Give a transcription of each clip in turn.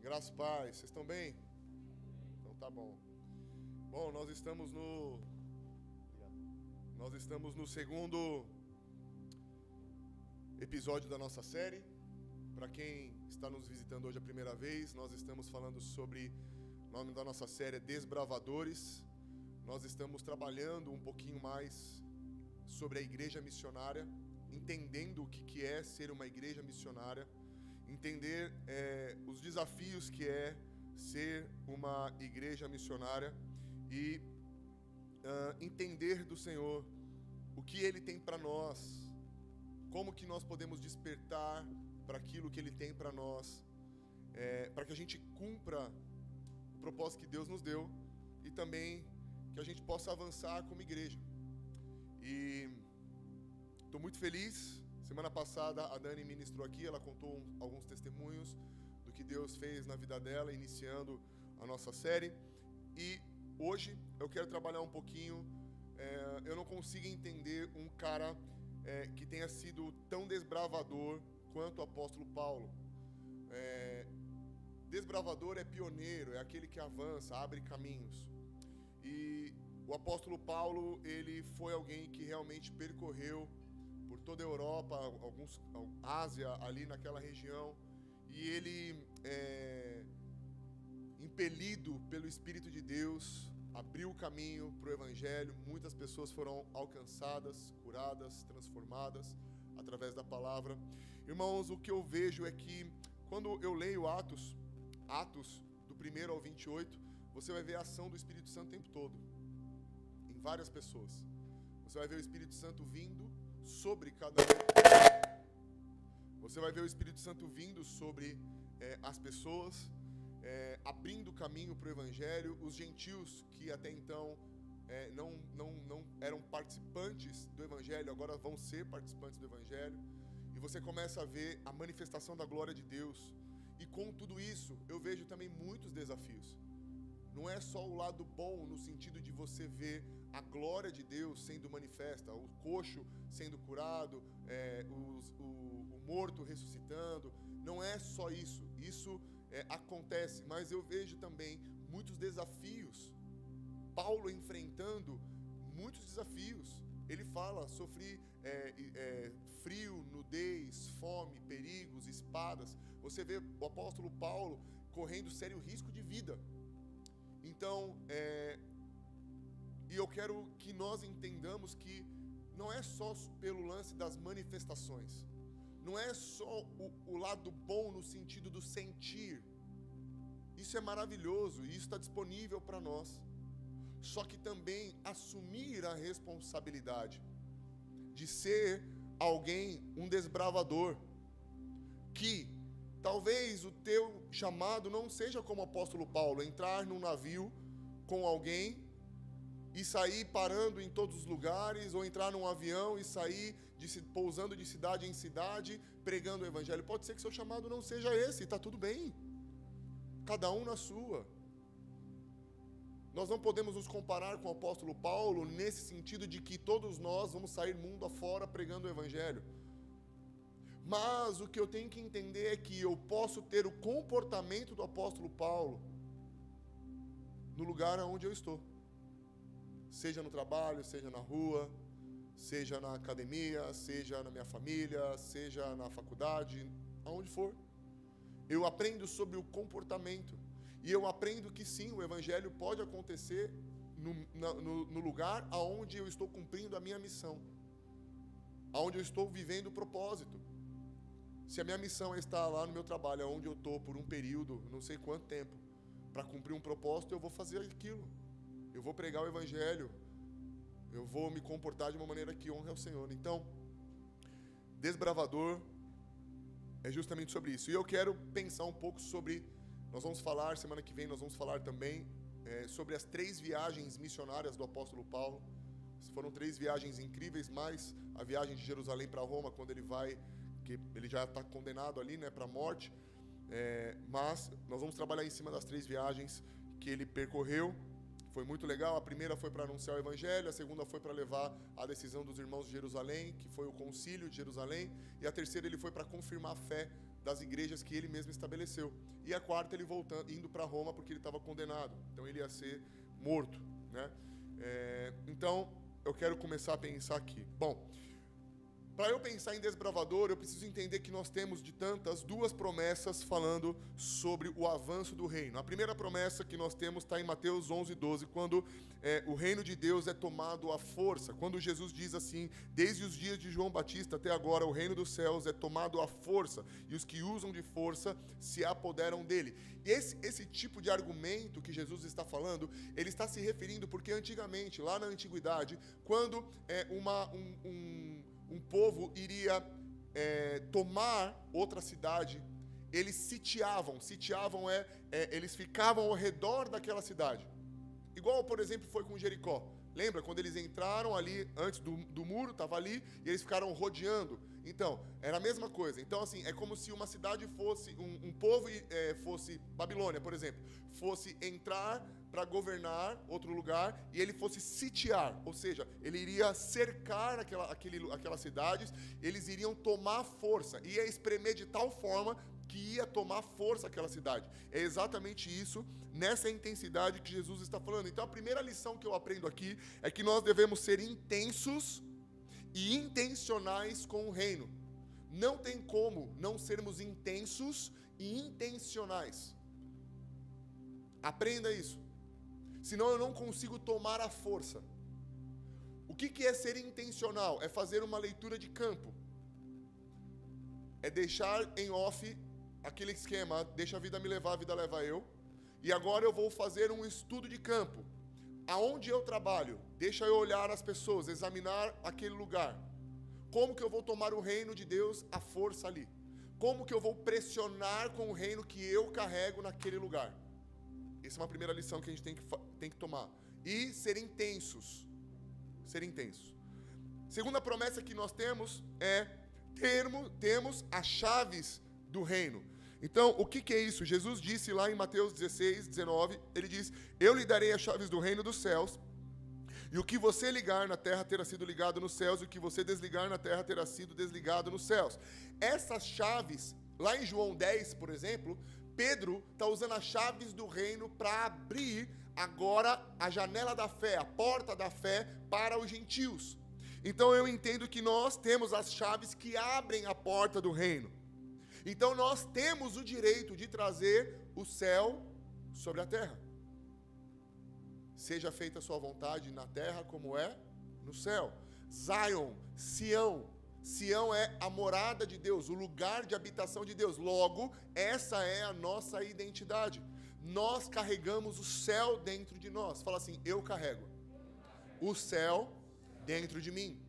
Graças e paz, vocês estão bem? Então tá bom. Bom, nós estamos no segundo episódio da nossa série. Para quem está nos visitando hoje a primeira vez, nós estamos falando sobre, o nome da nossa série é Desbravadores. Nós estamos trabalhando um pouquinho mais sobre a igreja missionária, entendendo o que é ser uma igreja missionária, entender os desafios que é ser uma igreja missionária e entender do Senhor o que Ele tem para nós, como que nós podemos despertar para aquilo que Ele tem para nós, para que a gente cumpra o propósito que Deus nos deu e também que a gente possa avançar como igreja. E estou muito feliz. Semana passada a Dani ministrou aqui, ela contou alguns testemunhos do que Deus fez na vida dela, iniciando a nossa série. E hoje eu quero trabalhar um pouquinho. Eu não consigo entender um cara que tenha sido tão desbravador quanto o apóstolo Paulo. Desbravador é pioneiro, é aquele que avança, abre caminhos. E o apóstolo Paulo, ele foi alguém que realmente percorreu por toda a Europa, Ásia, ali naquela região, e ele, impelido pelo Espírito de Deus, abriu o caminho para o Evangelho. Muitas pessoas foram alcançadas, curadas, transformadas através da palavra. Irmãos, o que eu vejo é que quando eu leio Atos do 1 ao 28, você vai ver a ação do Espírito Santo o tempo todo, em várias pessoas. Você vai ver o Espírito Santo vindo sobre cada um. Você vai ver o Espírito Santo vindo sobre as pessoas, abrindo caminho para o Evangelho. Os gentios que até então não eram participantes do Evangelho, agora vão ser participantes do Evangelho. E você começa a ver a manifestação da glória de Deus. E com tudo isso, eu vejo também muitos desafios. Não é só o lado bom, no sentido de você ver a glória de Deus sendo manifesta, o coxo sendo curado, o morto ressuscitando. Não é só isso. Isso acontece, mas eu vejo também muitos desafios. Paulo enfrentando muitos desafios. Ele fala, sofri frio, nudez, fome, perigos, espadas. Você vê o apóstolo Paulo correndo sério risco de vida. Então, e eu quero que nós entendamos que não é só pelo lance das manifestações, não é só o lado bom no sentido do sentir. Isso é maravilhoso e isso está disponível para nós. Só que também assumir a responsabilidade de ser alguém, um desbravador, que talvez o teu chamado não seja como o apóstolo Paulo, entrar num navio com alguém e sair parando em todos os lugares, ou entrar num avião e sair pousando de cidade em cidade, pregando o Evangelho. Pode ser que seu chamado não seja esse, está tudo bem. Cada um na sua. Nós não podemos nos comparar com o apóstolo Paulo nesse sentido de que todos nós vamos sair mundo afora pregando o Evangelho. Mas o que eu tenho que entender é que eu posso ter o comportamento do apóstolo Paulo no lugar onde eu estou. Seja no trabalho, seja na rua, seja na academia, seja na minha família, seja na faculdade, aonde for. Eu aprendo sobre o comportamento. E eu aprendo que sim, o Evangelho pode acontecer no lugar aonde eu estou cumprindo a minha missão, aonde eu estou vivendo o propósito. Se a minha missão é estar lá no meu trabalho, onde eu estou por um período, não sei quanto tempo, para cumprir um propósito, eu vou fazer aquilo. Eu vou pregar o Evangelho. Eu vou me comportar de uma maneira que honre ao Senhor. Então, desbravador é justamente sobre isso. E eu quero pensar um pouco sobre... Nós vamos falar, semana que vem, nós vamos falar também sobre as 3 viagens missionárias do apóstolo Paulo. Foram 3 viagens incríveis, mais a viagem de Jerusalém para Roma, quando ele vai... que ele já está condenado ali, né, para a morte, mas nós vamos trabalhar em cima das 3 viagens que ele percorreu. Foi muito legal. A primeira foi para anunciar o Evangelho, a segunda foi para levar a decisão dos irmãos de Jerusalém, que foi o concílio de Jerusalém, e a terceira ele foi para confirmar a fé das igrejas que ele mesmo estabeleceu. E a quarta, ele indo para Roma porque ele estava condenado. Então ele ia ser morto, né? Então eu quero começar a pensar aqui. Bom, para eu pensar em desbravador, eu preciso entender que nós temos, de tantas, duas promessas falando sobre o avanço do reino. A primeira promessa que nós temos está em Mateus 11:12, quando o reino de Deus é tomado à força. Quando Jesus diz assim: desde os dias de João Batista até agora, o reino dos céus é tomado à força, e os que usam de força se apoderam dele. E esse tipo de argumento que Jesus está falando, ele está se referindo porque antigamente, lá na antiguidade, quando um povo iria tomar outra cidade, eles sitiavam. Eles ficavam ao redor daquela cidade. Igual, por exemplo, foi com Jericó. Lembra? Quando eles entraram ali, antes do muro, estava ali, e eles ficaram rodeando. Então, era a mesma coisa. Então, assim, é como se uma cidade fosse, um povo fosse, Babilônia, por exemplo, fosse entrar para governar outro lugar, e ele fosse sitiar, ou seja, ele iria cercar aquelas cidades, eles iriam tomar força, ia espremer de tal forma que ia tomar força aquela cidade. É exatamente isso, nessa intensidade que Jesus está falando. Então a primeira lição que eu aprendo aqui é que nós devemos ser intensos e intencionais com o reino. Não tem como não sermos intensos e intencionais. Aprenda isso. Senão eu não consigo tomar a força. O que é ser intencional? É fazer uma leitura de campo. É deixar em off aquele esquema, deixa a vida me levar, a vida leva eu. E agora eu vou fazer um estudo de campo. Aonde eu trabalho? Deixa eu olhar as pessoas, examinar aquele lugar. Como que eu vou tomar o reino de Deus à força ali? Como que eu vou pressionar com o reino que eu carrego naquele lugar? Essa é uma primeira lição que a gente tem que tomar. E ser intensos. Ser intensos. Segunda promessa que nós temos é temos as chaves do reino. Então, o que é isso? Jesus disse lá em Mateus 16:19, ele diz: eu lhe darei as chaves do reino dos céus, e o que você ligar na terra terá sido ligado nos céus, e o que você desligar na terra terá sido desligado nos céus. Essas chaves, lá em João 10, por exemplo, Pedro está usando as chaves do reino para abrir agora a janela da fé, a porta da fé para os gentios. Então eu entendo que nós temos as chaves que abrem a porta do reino. Então nós temos o direito de trazer o céu sobre a terra. Seja feita a sua vontade na terra como é no céu. Zion, Sião. Sião é a morada de Deus, o lugar de habitação de Deus. Logo, essa é a nossa identidade. Nós carregamos o céu dentro de nós. Fala assim: eu carrego o céu dentro de mim.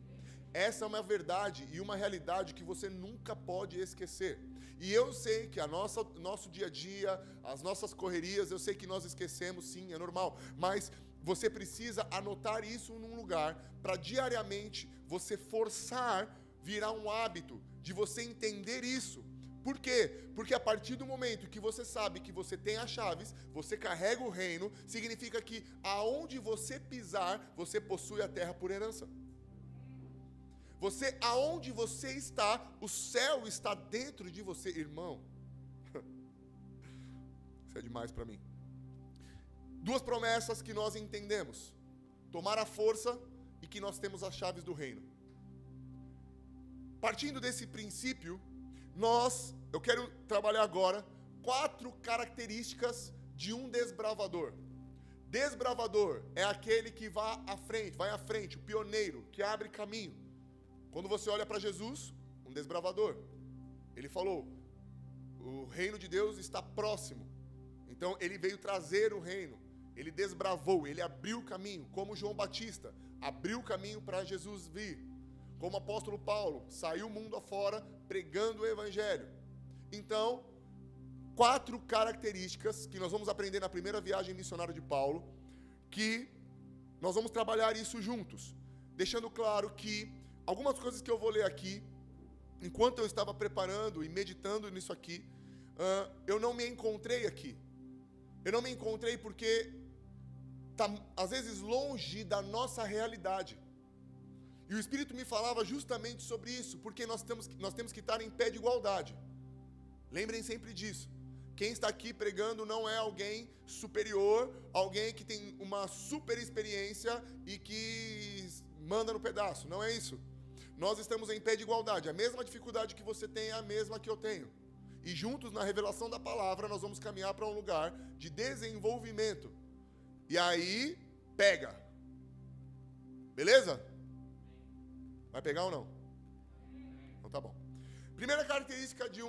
Essa é uma verdade e uma realidade que você nunca pode esquecer. E eu sei que nosso dia a dia, as nossas correrias, eu sei que nós esquecemos, sim, é normal. Mas você precisa anotar isso num lugar para diariamente você forçar virar um hábito de você entender isso. Por quê? Porque a partir do momento que você sabe que você tem as chaves, você carrega o reino, significa que aonde você pisar, você possui a terra por herança. Aonde você está, o céu está dentro de você, irmão. Isso é demais para mim. Duas promessas que nós entendemos: tomar a força e que nós temos as chaves do reino. Partindo desse princípio, eu quero trabalhar agora 4 características de um desbravador. Desbravador é aquele que vai à frente, o pioneiro, que abre caminho. Quando você olha para Jesus, um desbravador, ele falou: o reino de Deus está próximo. Então ele veio trazer o reino, ele desbravou, ele abriu o caminho, como João Batista abriu o caminho para Jesus vir. Como o apóstolo Paulo, saiu o mundo afora pregando o evangelho. Então, 4 características que nós vamos aprender na primeira viagem missionária de Paulo, que nós vamos trabalhar isso juntos, deixando claro que algumas coisas que eu vou ler aqui, enquanto eu estava preparando e meditando nisso aqui, eu não me encontrei aqui. Eu não me encontrei porque está, às vezes, longe da nossa realidade. E o Espírito me falava justamente sobre isso, porque nós temos que estar em pé de igualdade. Lembrem sempre disso. Quem está aqui pregando não é alguém superior, alguém que tem uma super experiência e que manda no pedaço. Não é isso. Nós estamos em pé de igualdade. A mesma dificuldade que você tem é a mesma que eu tenho. E juntos, na revelação da palavra, nós vamos caminhar para um lugar de desenvolvimento. E aí, pega. Beleza? Vai pegar ou não? Então tá bom. Primeira característica de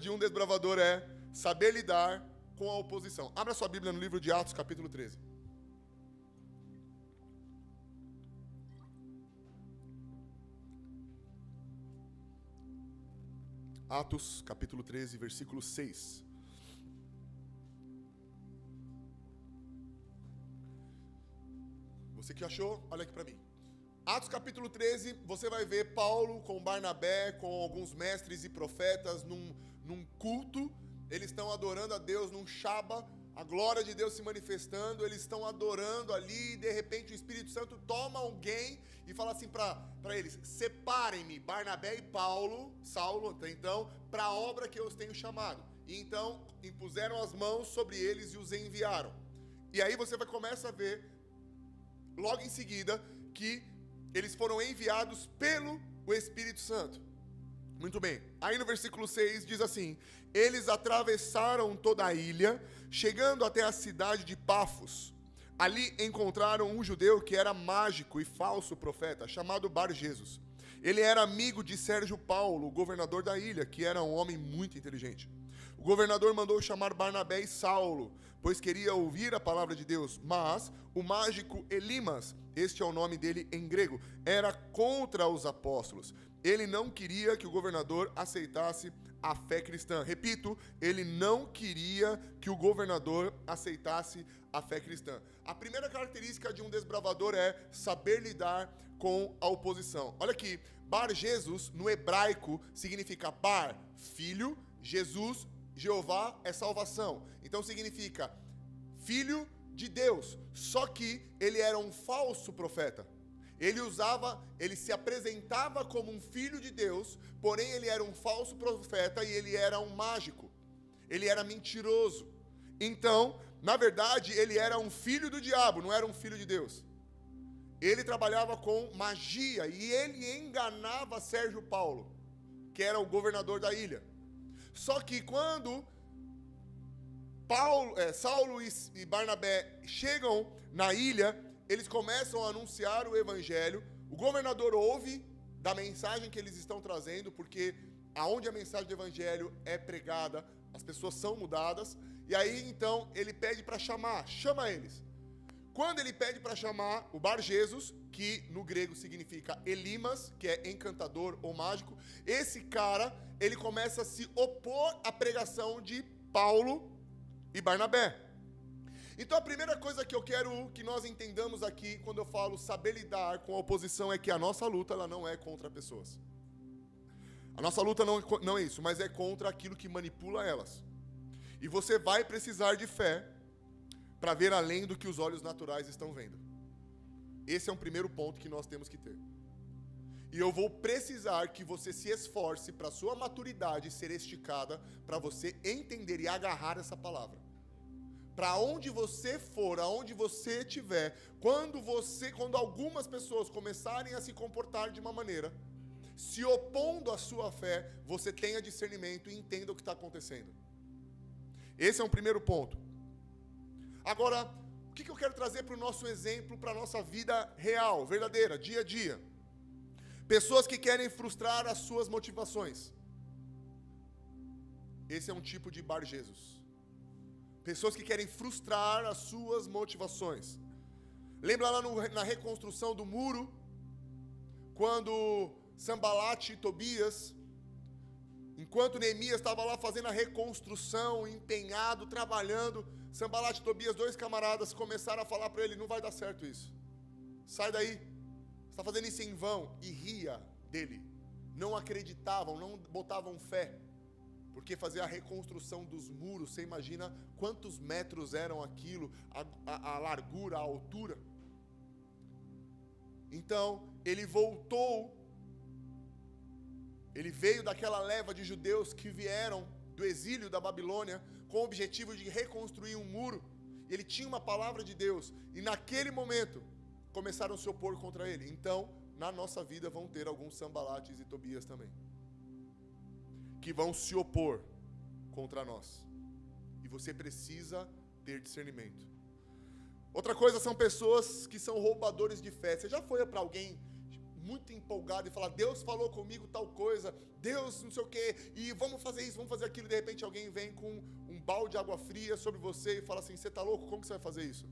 um desbravador é saber lidar com a oposição. Abra sua Bíblia no livro de Atos, capítulo 13. Atos, capítulo 13, versículo 6. Você que achou, olha aqui para mim. Atos capítulo 13, você vai ver Paulo com Barnabé, com alguns mestres e profetas num culto. Eles estão adorando a Deus num Shaba, a glória de Deus se manifestando. Eles estão adorando ali e de repente o Espírito Santo toma alguém e fala assim para eles: separem-me, Barnabé e Saulo, até então, para a obra que eu os tenho chamado. E então impuseram as mãos sobre eles e os enviaram. E aí você começa a ver, logo em seguida, que eles foram enviados pelo Espírito Santo. Muito bem. Aí no versículo 6 diz assim: eles atravessaram toda a ilha, chegando até a cidade de Pafos. Ali encontraram um judeu que era mágico e falso profeta, chamado Bar-Jesus. Ele era amigo de Sérgio Paulo, o governador da ilha, que era um homem muito inteligente. O governador mandou chamar Barnabé e Saulo, pois queria ouvir a palavra de Deus. Mas o mágico Elimas, este é o nome dele em grego, era contra os apóstolos. Ele não queria que o governador aceitasse a fé cristã. Repito, ele não queria que o governador aceitasse a fé cristã. A primeira característica de um desbravador é saber lidar com a oposição. Olha aqui, Bar-Jesus no hebraico significa Bar, filho, Jesus, Jeová é salvação. Então significa filho de Deus. Só que ele era um falso profeta. Ele se apresentava como um filho de Deus, porém ele era um falso profeta e ele era um mágico. Ele era mentiroso. Então, na verdade, ele era um filho do diabo, não era um filho de Deus. Ele trabalhava com magia e ele enganava Sérgio Paulo, que era o governador da ilha. Só que quando Saulo e Barnabé chegam na ilha, eles começam a anunciar o evangelho. O governador ouve da mensagem que eles estão trazendo, porque aonde a mensagem do evangelho é pregada, as pessoas são mudadas. E aí então ele pede para chama eles. Quando ele pede para chamar o Bar-Jesus, que no grego significa Elimas, que é encantador ou mágico, esse cara, ele começa a se opor à pregação de Paulo e Barnabé. Então a primeira coisa que eu quero que nós entendamos aqui, quando eu falo saber lidar com a oposição, é que a nossa luta ela não é contra pessoas. A nossa luta não é isso, mas é contra aquilo que manipula elas. E você vai precisar de fé para ver além do que os olhos naturais estão vendo. Esse é um primeiro ponto que nós temos que ter. E eu vou precisar que você se esforce para a sua maturidade ser esticada, para você entender e agarrar essa palavra. Para onde você for, aonde você estiver, quando algumas pessoas começarem a se comportar de uma maneira, se opondo à sua fé, você tenha discernimento e entenda o que está acontecendo. Esse é um primeiro ponto. Agora, o que eu quero trazer para o nosso exemplo, para a nossa vida real, verdadeira, dia a dia? Pessoas que querem frustrar as suas motivações. Esse é um tipo de Bar-Jesus. Pessoas que querem frustrar as suas motivações. Lembra lá na reconstrução do muro, quando Sanbalate e Tobias, enquanto Neemias estava lá fazendo a reconstrução, empenhado, trabalhando, Sanbalate e Tobias, dois camaradas, começaram a falar para ele: não vai dar certo isso. Sai daí. Você está fazendo isso em vão. E ria dele. Não acreditavam, não botavam fé. Porque fazer a reconstrução dos muros, você imagina quantos metros eram aquilo, a largura, a altura. Então, ele voltou Ele veio daquela leva de judeus que vieram do exílio da Babilônia com o objetivo de reconstruir um muro. Ele tinha uma palavra de Deus e naquele momento começaram a se opor contra ele. Então, na nossa vida vão ter alguns Sanbalates e Tobias também, que vão se opor contra nós. E você precisa ter discernimento. Outra coisa são pessoas que são roubadores de fé. Você já foi para alguém muito empolgado e falar, Deus falou comigo tal coisa, Deus não sei o quê, e vamos fazer isso, vamos fazer aquilo, e de repente alguém vem com um balde de água fria sobre você e fala assim, você está louco? Como que você vai fazer isso?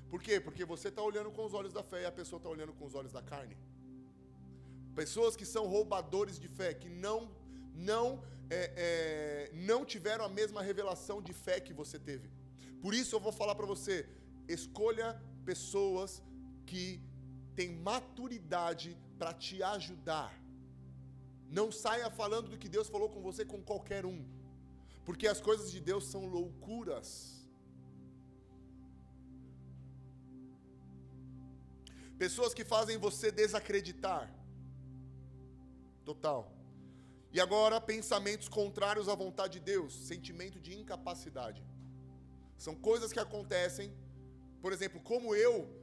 Por quê? Porque você está olhando com os olhos da fé e a pessoa está olhando com os olhos da carne. Pessoas que são roubadores de fé, que não tiveram a mesma revelação de fé que você teve. Por isso eu vou falar para você, escolha pessoas que têm maturidade para te ajudar. Não saia falando do que Deus falou com você com qualquer um, porque as coisas de Deus são loucuras. Pessoas que fazem você desacreditar. Total. E agora, pensamentos contrários à vontade de Deus, sentimento de incapacidade. São coisas que acontecem, por exemplo, como eu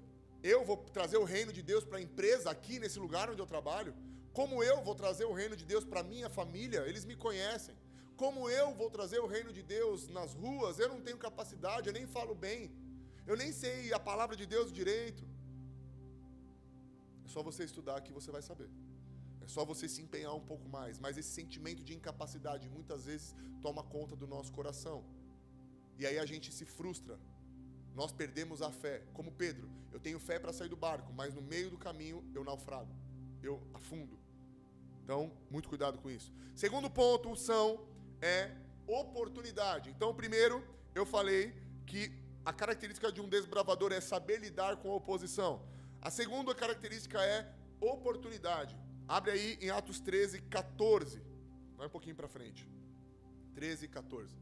vou trazer o reino de Deus para a empresa aqui nesse lugar onde eu trabalho, como eu vou trazer o reino de Deus para a minha família, eles me conhecem. Como eu vou trazer o reino de Deus nas ruas, eu não tenho capacidade, eu nem falo bem, eu nem sei a palavra de Deus direito. É só você estudar que você vai saber. É só você se empenhar um pouco mais. Mas esse sentimento de incapacidade muitas vezes toma conta do nosso coração. E aí a gente se frustra. Nós perdemos a fé. Como Pedro, eu tenho fé para sair do barco, mas no meio do caminho eu naufrago. Eu afundo. Então, muito cuidado com isso. Segundo ponto, oportunidade. Então, primeiro, eu falei que a característica de um desbravador é saber lidar com a oposição. A segunda característica é oportunidade. Abre aí em Atos 13, 14. Vai um pouquinho para frente. 13, 14.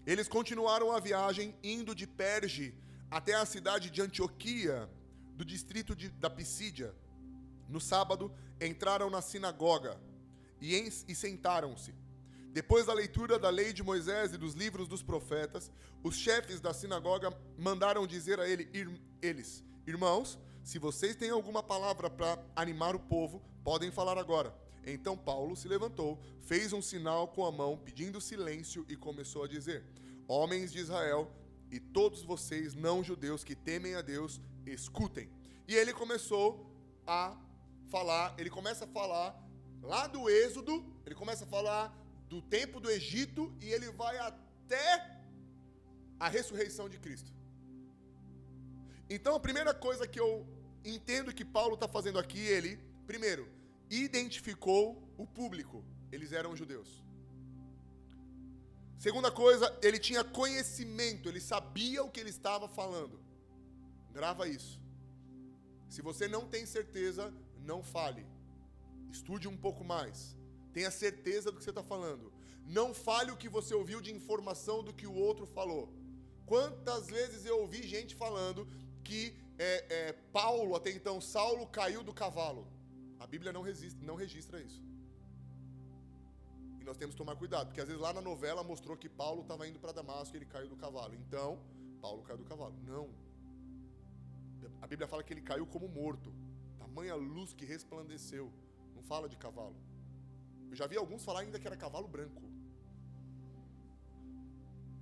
Eles continuaram a viagem indo de Perge até a cidade de Antioquia, do distrito da Pisídia. No sábado, entraram na sinagoga e sentaram-se. Depois da leitura da lei de Moisés e dos livros dos profetas, os chefes da sinagoga mandaram dizer a eles, irmãos, se vocês têm alguma palavra para animar o povo, podem falar agora. Então Paulo se levantou, fez um sinal com a mão, pedindo silêncio, e começou a dizer, homens de Israel e todos vocês não-judeus que temem a Deus, escutem. E ele começou a falar, ele começa a falar lá do Êxodo, ele começa a falar do tempo do Egito, e ele vai até a ressurreição de Cristo. Então a primeira coisa que eu entendo que Paulo está fazendo aqui, ele, primeiro, identificou o público, eles eram judeus. Segunda coisa, ele tinha conhecimento, ele sabia o que ele estava falando. Grava isso. Se você não tem certeza, não fale. Estude um pouco mais. Tenha certeza do que você está falando. Não fale o que você ouviu de informação do que o outro falou. Quantas vezes eu ouvi gente falando que Paulo, até então, Saulo caiu do cavalo. A Bíblia não registra isso. E nós temos que tomar cuidado, porque às vezes lá na novela mostrou que Paulo estava indo para Damasco e ele caiu do cavalo. Então, Paulo caiu do cavalo. Não. A Bíblia fala que ele caiu como morto. Tamanha luz que resplandeceu. Não fala de cavalo. Eu já vi alguns falar ainda que era cavalo branco.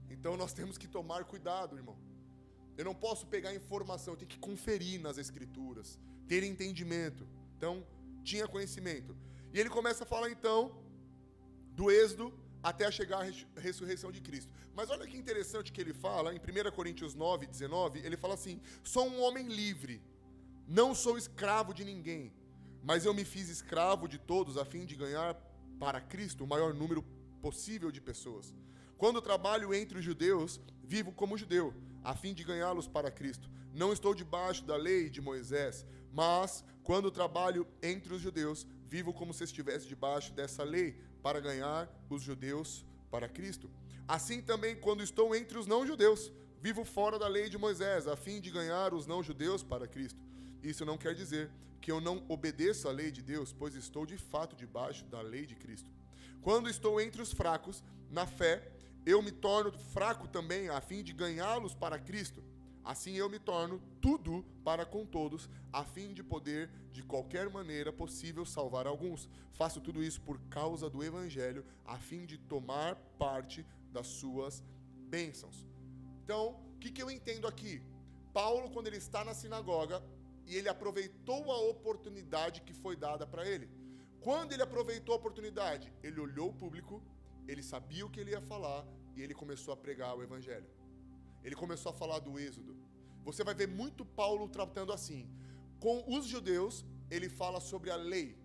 Então nós temos que tomar cuidado, irmão. Eu não posso pegar informação, eu tenho que conferir nas escrituras, ter entendimento. Então, tinha conhecimento. E ele começa a falar então do Êxodo até chegar à ressurreição de Cristo. Mas olha que interessante que ele fala, em 1 Coríntios 9, 19, ele fala assim, sou um homem livre, não sou escravo de ninguém, mas eu me fiz escravo de todos a fim de ganhar para Cristo o maior número possível de pessoas. Quando trabalho entre os judeus, vivo como judeu, a fim de ganhá-los para Cristo. Não estou debaixo da lei de Moisés, mas quando trabalho entre os judeus, vivo como se estivesse debaixo dessa lei, para ganhar os judeus para Cristo. Assim também, quando estou entre os não-judeus, vivo fora da lei de Moisés, a fim de ganhar os não-judeus para Cristo. isso não quer dizer que eu não obedeço à lei de Deus, pois estou de fato debaixo da lei de Cristo. Quando estou entre os fracos, na fé, eu me torno fraco também, a fim de ganhá-los para Cristo. Assim eu me torno tudo para com todos, a fim de poder, de qualquer maneira possível, salvar alguns. Faço tudo isso por causa do Evangelho, a fim de tomar parte das suas bênçãos. Então, o que eu entendo aqui? Paulo, quando ele está na sinagoga, e ele aproveitou a oportunidade que foi dada para ele. Quando ele aproveitou a oportunidade, ele olhou o público, ele sabia o que ele ia falar, e ele começou a pregar o Evangelho. Ele começou a falar do Êxodo. Você vai ver muito Paulo tratando assim. Com os judeus, ele fala sobre a lei.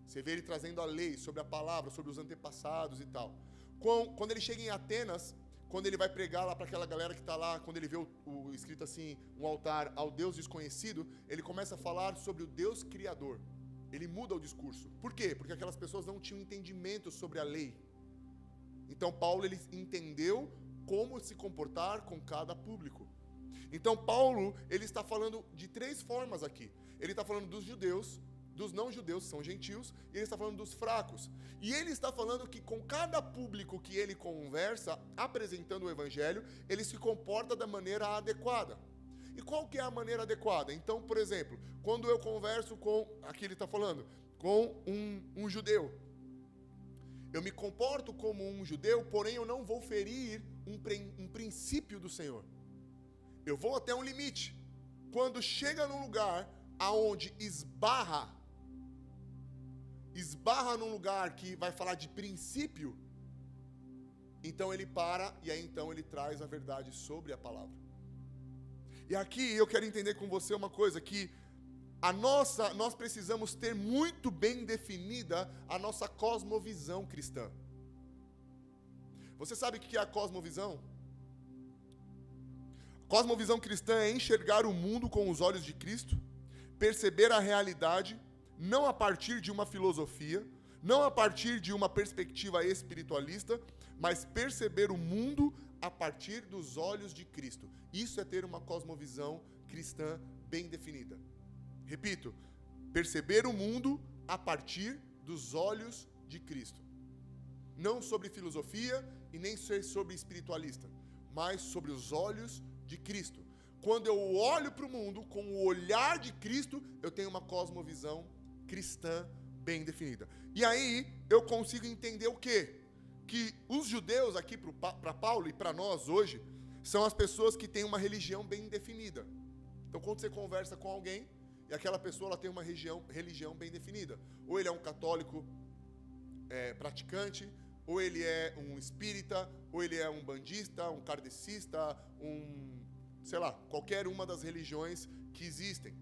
Você vê ele trazendo a lei, sobre a palavra, sobre os antepassados e tal. Quando ele chega em Atenas, quando ele vai pregar lá para aquela galera que está lá, quando ele vê o escrito assim, um altar ao Deus desconhecido, ele começa a falar sobre o Deus Criador. Ele muda o discurso. Por quê? Porque aquelas pessoas não tinham entendimento sobre a lei. Então Paulo, ele entendeu como se comportar com cada público. Então Paulo, ele está falando de 3 formas aqui. Ele está falando dos judeus, dos não-judeus, que são gentios, e ele está falando dos fracos. E ele está falando que com cada público que ele conversa, apresentando o Evangelho, ele se comporta da maneira adequada. E qual que é a maneira adequada? Então, por exemplo, quando eu converso com, aqui ele está falando, com um judeu, eu me comporto como um judeu, porém eu não vou ferir um princípio do Senhor. Eu vou até um limite. Quando chega num lugar aonde esbarra num lugar que vai falar de princípio, então ele para e aí então ele traz a verdade sobre a palavra. E aqui eu quero entender com você uma coisa, que nós precisamos ter muito bem definida a nossa cosmovisão cristã. Você sabe o que é a cosmovisão? Cosmovisão cristã é enxergar o mundo com os olhos de Cristo, perceber a realidade, não a partir de uma filosofia, não a partir de uma perspectiva espiritualista, mas perceber o mundo a partir dos olhos de Cristo. Isso é ter uma cosmovisão cristã bem definida. Repito, perceber o mundo a partir dos olhos de Cristo. Não sobre filosofia e nem sobre espiritualista, mas sobre os olhos de Cristo. Quando eu olho para o mundo com o olhar de Cristo, eu tenho uma cosmovisão cristã bem definida. E aí eu consigo entender o quê? Que os judeus aqui para Paulo e para nós hoje são as pessoas que têm uma religião bem definida. Então quando você conversa com alguém e aquela pessoa ela tem uma religião bem definida, ou ele é um católico praticante, ou ele é um espírita, ou ele é um bandista, um kardecista, sei lá, qualquer uma das religiões que existem.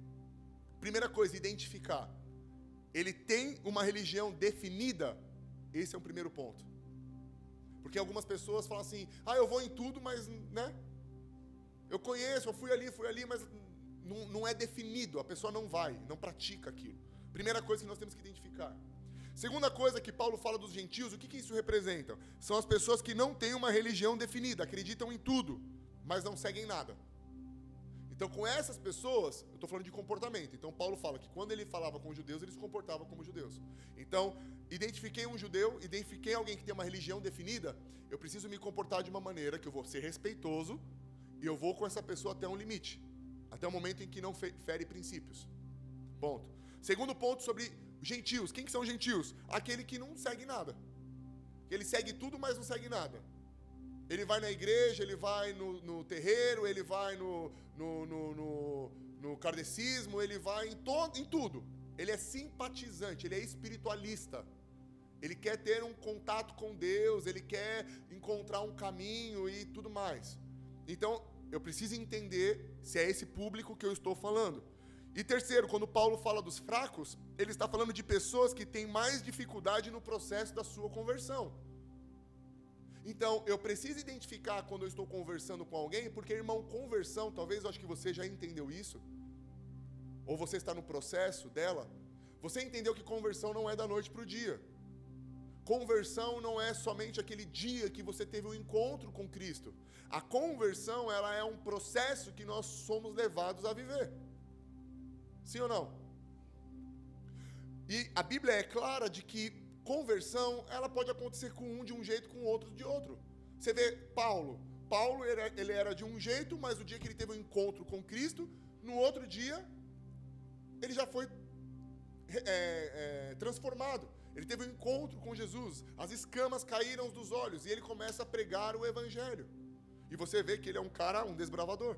Primeira coisa, identificar. Ele tem uma religião definida? Esse é o primeiro ponto. Porque algumas pessoas falam assim, eu vou em tudo, mas, né? Eu conheço, eu fui ali, mas não é definido, a pessoa não vai, não pratica aquilo. Primeira coisa que nós temos que identificar. Segunda coisa que Paulo fala dos gentios, o que isso representa? São as pessoas que não têm uma religião definida, acreditam em tudo, mas não seguem nada. Então, com essas pessoas, eu estou falando de comportamento. Então, Paulo fala que quando ele falava com os judeus, ele se comportava como judeus. Então, identifiquei um judeu, identifiquei alguém que tem uma religião definida, eu preciso me comportar de uma maneira que eu vou ser respeitoso e eu vou com essa pessoa até um limite, até o momento em que não fere princípios. Ponto. Segundo ponto sobre gentios. Quem que são gentios? Aquele que não segue nada. Ele segue tudo, mas não segue nada. Ele vai na igreja, ele vai no terreiro, ele vai no kardecismo, ele vai em tudo. Ele é simpatizante, ele é espiritualista. Ele quer ter um contato com Deus, ele quer encontrar um caminho e tudo mais. Então, eu preciso entender se é esse público que eu estou falando. E terceiro, quando Paulo fala dos fracos, ele está falando de pessoas que têm mais dificuldade no processo da sua conversão. Então, eu preciso identificar quando eu estou conversando com alguém, porque, irmão, conversão, talvez eu acho que você já entendeu isso, ou você está no processo dela, você entendeu que conversão não é da noite para o dia. Conversão não é somente aquele dia que você teve um encontro com Cristo. A conversão, ela é um processo que nós somos levados a viver. Sim ou não? E a Bíblia é clara de que conversão, ela pode acontecer com um de um jeito, com o outro de outro. Você vê Paulo, ele era de um jeito, mas o dia que ele teve um encontro com Cristo, no outro dia, ele já foi transformado. Ele teve um encontro com Jesus, as escamas caíram dos olhos, e ele começa a pregar o Evangelho. E você vê que ele é um desbravador.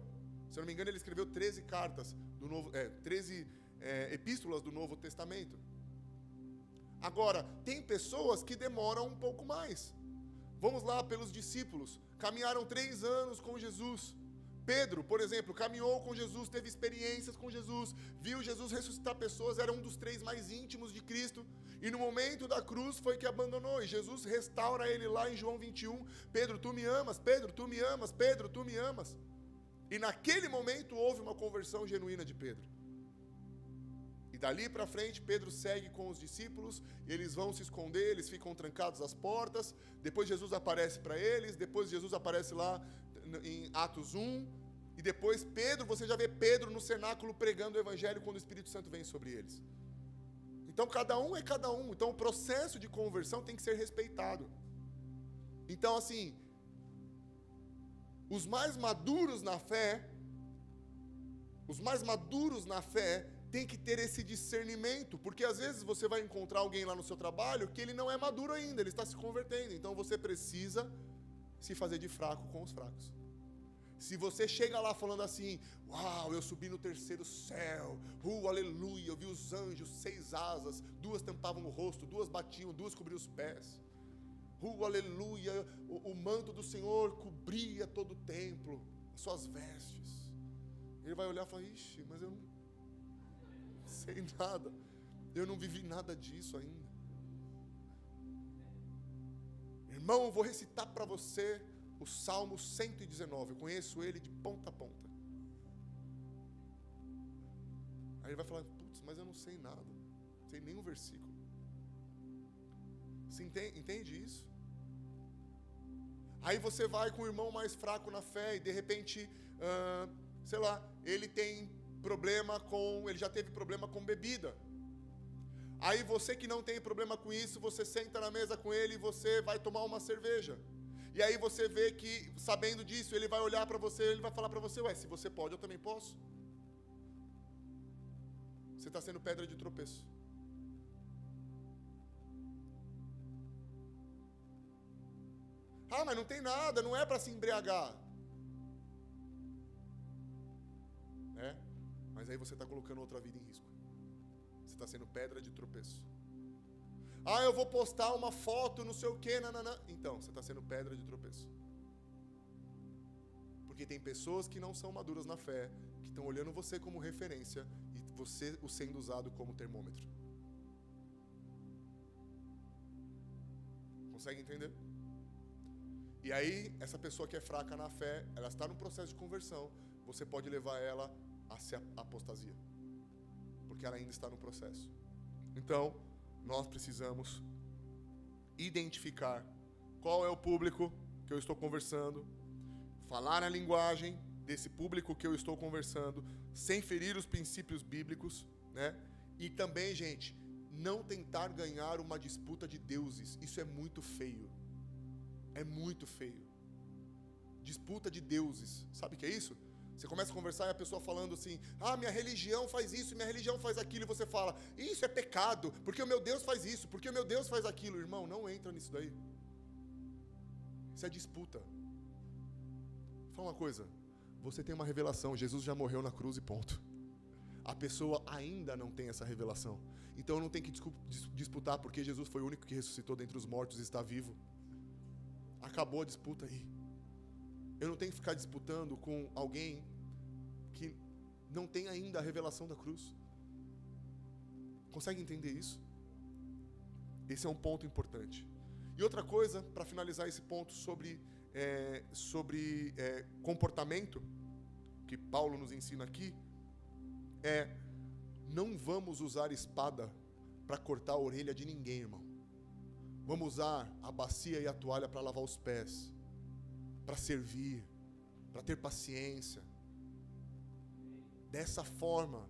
Se eu não me engano, ele escreveu 13 cartas, 13 epístolas do Novo Testamento. Agora, tem pessoas que demoram um pouco mais. Vamos lá pelos discípulos. Caminharam 3 anos com Jesus. Pedro, por exemplo, caminhou com Jesus, teve experiências com Jesus, viu Jesus ressuscitar pessoas, era um dos 3 mais íntimos de Cristo. E no momento da cruz foi que abandonou. E Jesus restaura ele lá em João 21. Pedro, tu me amas. Pedro, tu me amas. Pedro, tu me amas. E naquele momento houve uma conversão genuína de Pedro. E dali para frente, Pedro segue com os discípulos, e eles vão se esconder, eles ficam trancados às portas, depois Jesus aparece para eles, depois Jesus aparece lá em Atos 1, e depois Pedro, você já vê Pedro no cenáculo pregando o Evangelho quando o Espírito Santo vem sobre eles. Então cada um é cada um, então o processo de conversão tem que ser respeitado. Então assim, os mais maduros na fé tem que ter esse discernimento, porque às vezes você vai encontrar alguém lá no seu trabalho que ele não é maduro ainda, ele está se convertendo, então você precisa se fazer de fraco com os fracos. Se você chega lá falando assim, uau, eu subi no 3º céu, aleluia, eu vi os anjos, 6 asas, 2 tampavam o rosto, 2 batiam, 2 cobriam os pés, aleluia, o manto do Senhor cobria todo o templo, as suas vestes. Ele vai olhar e falar, ixi, mas eu não sei nada, eu não vivi nada disso ainda. Irmão, eu vou recitar para você o Salmo 119, eu conheço ele de ponta a ponta. Aí ele vai falar, putz, mas eu não sei nada, não sei nenhum versículo. Você entende isso? Aí você vai com o irmão mais fraco na fé e de repente, sei lá, ele já teve problema com bebida. Aí você que não tem problema com isso, você senta na mesa com ele e você vai tomar uma cerveja. E aí você vê que, sabendo disso, ele vai olhar para você, ele vai falar para você, se você pode, eu também posso. Você está sendo pedra de tropeço. Ah, mas não tem nada, não é para se embriagar. Mas aí você está colocando outra vida em risco. Você está sendo pedra de tropeço. Ah, eu vou postar uma foto, não sei o quê, nananã. Então, você está sendo pedra de tropeço. Porque tem pessoas que não são maduras na fé, que estão olhando você como referência e você o sendo usado como termômetro. Consegue entender? E aí, essa pessoa que é fraca na fé, ela está no processo de conversão, você pode levar ela a se apostasia, porque ela ainda está no processo. Então, nós precisamos identificar qual é o público que eu estou conversando, falar na linguagem desse público que eu estou conversando, sem ferir os princípios bíblicos, né? E também, gente, não tentar ganhar uma disputa de deuses. Isso é muito feio. É muito feio. Disputa de deuses. Sabe o que é isso? Você começa a conversar e a pessoa falando assim, minha religião faz isso, minha religião faz aquilo, e você fala, isso é pecado, porque o meu Deus faz isso, porque o meu Deus faz aquilo. Irmão, não entra nisso daí. Isso é disputa. Fala uma coisa, você tem uma revelação, Jesus já morreu na cruz e ponto. A pessoa ainda não tem essa revelação. Então não tem que disputar, porque Jesus foi o único que ressuscitou dentre os mortos e está vivo. Acabou a disputa aí. Eu não tenho que ficar disputando com alguém que não tem ainda a revelação da cruz. Consegue entender isso? Esse é um ponto importante. E outra coisa, para finalizar esse ponto sobre comportamento, que Paulo nos ensina aqui, não vamos usar espada para cortar a orelha de ninguém, irmão. Vamos usar a bacia e a toalha para lavar os pés, para servir, para ter paciência. Dessa forma,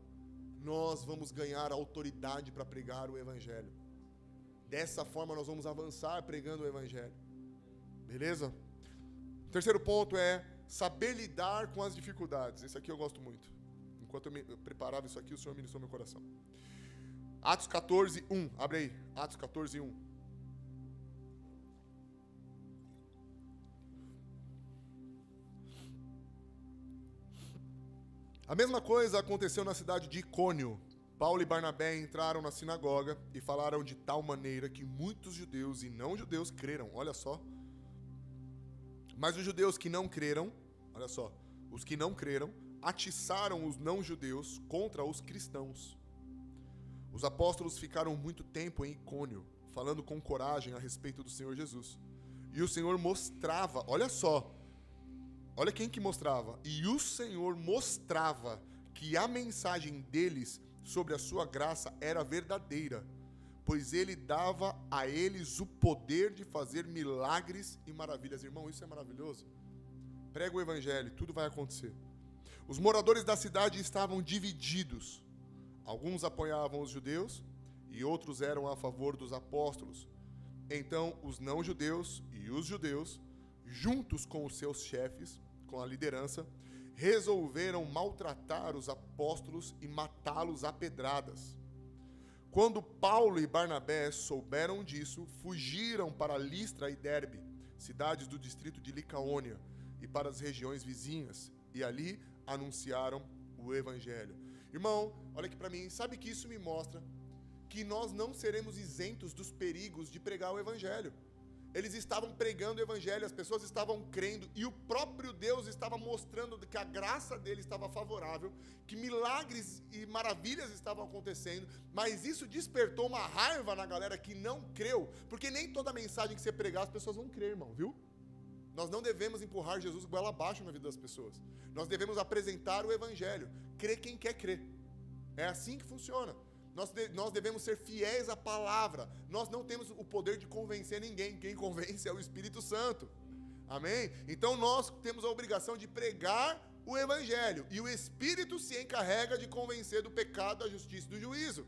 nós vamos ganhar autoridade para pregar o Evangelho. Dessa forma nós vamos avançar pregando o Evangelho. Beleza? O terceiro ponto é saber lidar com as dificuldades. Esse aqui eu gosto muito. Enquanto eu preparava isso aqui, o Senhor ministrou meu coração. Atos 14, 1. Abre aí. Atos 14, 1. A mesma coisa aconteceu na cidade de Icônio. Paulo e Barnabé entraram na sinagoga e falaram de tal maneira que muitos judeus e não judeus creram. Olha só. Mas os judeus que não creram, olha só, os que não creram, atiçaram os não-judeus contra os cristãos. Os apóstolos ficaram muito tempo em Icônio, falando com coragem a respeito do Senhor Jesus. E o Senhor mostrava, olha só, olha quem que mostrava. E o Senhor mostrava que a mensagem deles sobre a sua graça era verdadeira, pois ele dava a eles o poder de fazer milagres e maravilhas. Irmão, isso é maravilhoso. Prega o Evangelho, tudo vai acontecer. Os moradores da cidade estavam divididos. Alguns apoiavam os judeus e outros eram a favor dos apóstolos. Então, os não-judeus e os judeus, juntos com os seus chefes, com a liderança, resolveram maltratar os apóstolos e matá-los a pedradas. Quando Paulo e Barnabé souberam disso, fugiram para Listra e Derbe, cidades do distrito de Licaônia, e para as regiões vizinhas, e ali anunciaram o Evangelho. Irmão, olha aqui para mim, sabe que isso me mostra que nós não seremos isentos dos perigos de pregar o Evangelho. Eles estavam pregando o Evangelho, as pessoas estavam crendo, e o próprio Deus estava mostrando que a graça dele estava favorável, que milagres e maravilhas estavam acontecendo, mas isso despertou uma raiva na galera que não creu, porque nem toda mensagem que você pregar as pessoas vão crer, irmão, viu? Nós não devemos empurrar Jesus goela abaixo na vida das pessoas. Nós devemos apresentar o Evangelho, crer quem quer crer. É assim que funciona. Nós devemos ser fiéis à palavra. Nós não temos o poder de convencer ninguém. Quem convence é o Espírito Santo. Amém? Então nós temos a obrigação de pregar o Evangelho. E o Espírito se encarrega de convencer do pecado, da justiça e do juízo.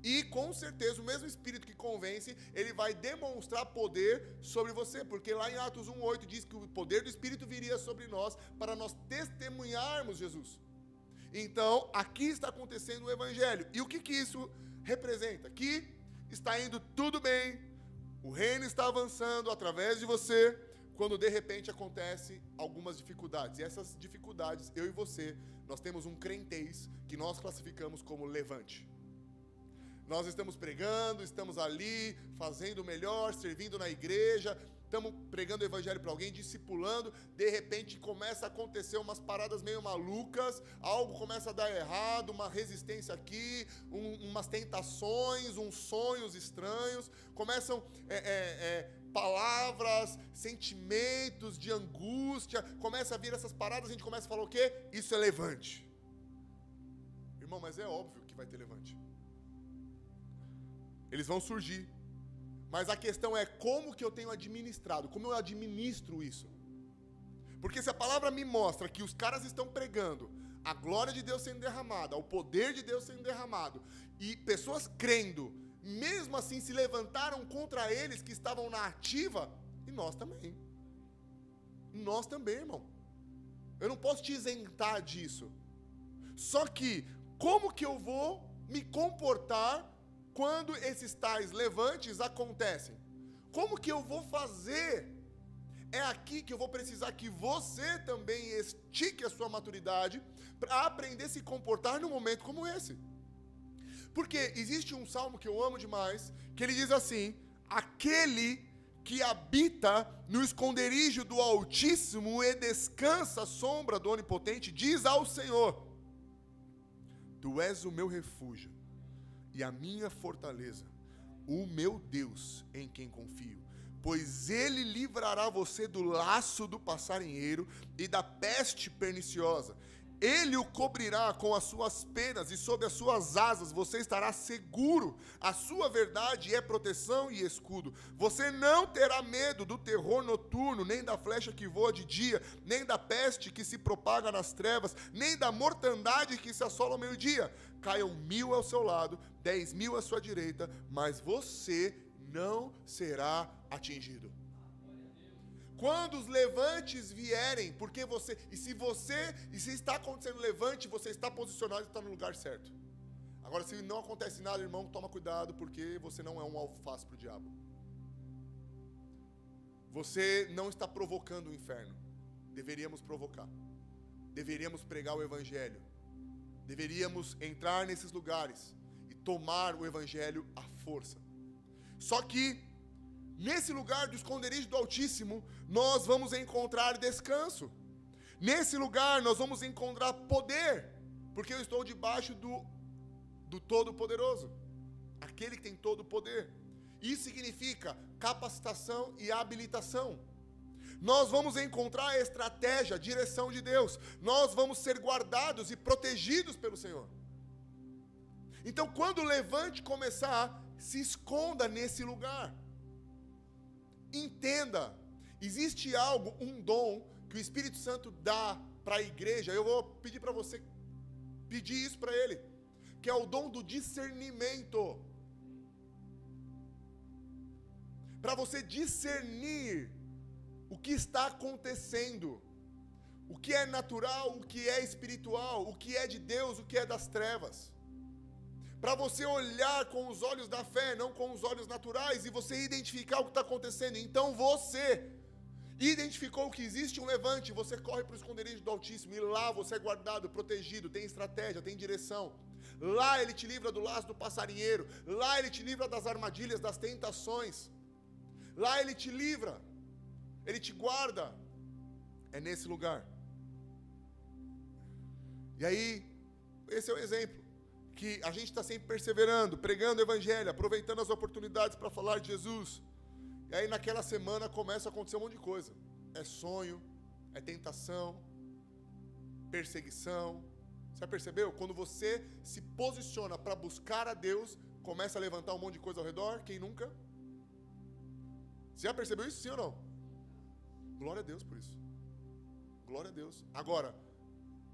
E com certeza o mesmo Espírito que convence, ele vai demonstrar poder sobre você. Porque lá em Atos 1:8 diz que o poder do Espírito viria sobre nós para nós testemunharmos Jesus. Então, aqui está acontecendo o Evangelho. E o que isso representa? Que está indo tudo bem, o reino está avançando através de você, quando de repente acontecem algumas dificuldades. E essas dificuldades, eu e você, nós temos um crentez que nós classificamos como levante. Nós estamos pregando, estamos ali, fazendo o melhor, servindo na igreja, estamos pregando o Evangelho para alguém, discipulando, de repente começa a acontecer umas paradas meio malucas, algo começa a dar errado, uma resistência aqui, umas tentações, uns sonhos estranhos, começam palavras, sentimentos de angústia, começa a vir essas paradas, a gente começa a falar o quê? Isso é levante. Irmão, mas é óbvio que vai ter levante. Eles vão surgir. Mas a questão é como que eu tenho administrado, como eu administro isso. Porque se a palavra me mostra que os caras estão pregando a glória de Deus sendo derramada, o poder de Deus sendo derramado, e pessoas crendo, mesmo assim se levantaram contra eles que estavam na ativa, e nós também. Nós também, irmão. Eu não posso te isentar disso. Só que, como que eu vou me comportar quando esses tais levantes acontecem? Como que eu vou fazer? É aqui que eu vou precisar que você também estique a sua maturidade para aprender a se comportar num momento como esse. Porque existe um salmo que eu amo demais, que ele diz assim: aquele que habita no esconderijo do Altíssimo e descansa à sombra do Onipotente, diz ao Senhor: Tu és o meu refúgio e a minha fortaleza, o meu Deus em quem confio, pois ele livrará você do laço do passarinheiro e da peste perniciosa. Ele o cobrirá com as suas penas e sob as suas asas você estará seguro. A sua verdade é proteção e escudo. Você não terá medo do terror noturno, nem da flecha que voa de dia, nem da peste que se propaga nas trevas, nem da mortandade que se assola ao meio-dia. Caiam 1000 ao seu lado, 10.000 à sua direita, mas você não será atingido. Quando os levantes vierem, porque se está acontecendo levante, você está posicionado e está no lugar certo. Agora, se não acontece nada, irmão, toma cuidado, porque você não é um alvo fácil para o diabo. Você não está provocando o inferno. Deveríamos provocar. Deveríamos pregar o evangelho. Deveríamos entrar nesses lugares e tomar o evangelho à força. Só que nesse lugar do esconderijo do Altíssimo, nós vamos encontrar descanso. Nesse lugar nós vamos encontrar poder, porque eu estou debaixo do Todo-Poderoso, aquele que tem todo o poder. Isso significa capacitação e habilitação. Nós vamos encontrar a estratégia, a direção de Deus. Nós vamos ser guardados e protegidos pelo Senhor. Então, quando o levante começar, se esconda nesse lugar. Entenda, existe algo, um dom que o Espírito Santo dá para a igreja. Eu vou pedir para você pedir isso para ele, que é o dom do discernimento. Para você discernir o que está acontecendo, o que é natural, o que é espiritual, o que é de Deus, o que é das trevas. Para você olhar com os olhos da fé, não com os olhos naturais, e você identificar o que está acontecendo. Então você identificou que existe um levante, você corre para o esconderijo do Altíssimo, e lá você é guardado, protegido, tem estratégia, tem direção. Lá ele te livra do laço do passarinheiro, lá ele te livra das armadilhas, das tentações. Lá ele te livra, ele te guarda. É nesse lugar. E aí, esse é o exemplo. Que a gente está sempre perseverando, pregando o evangelho, aproveitando as oportunidades para falar de Jesus. E aí naquela semana começa a acontecer um monte de coisa. É sonho, é tentação, perseguição. Você já percebeu? Quando você se posiciona para buscar a Deus, começa a levantar um monte de coisa ao redor. Quem nunca? Você já percebeu isso, sim ou não? Glória a Deus por isso. Glória a Deus. Agora,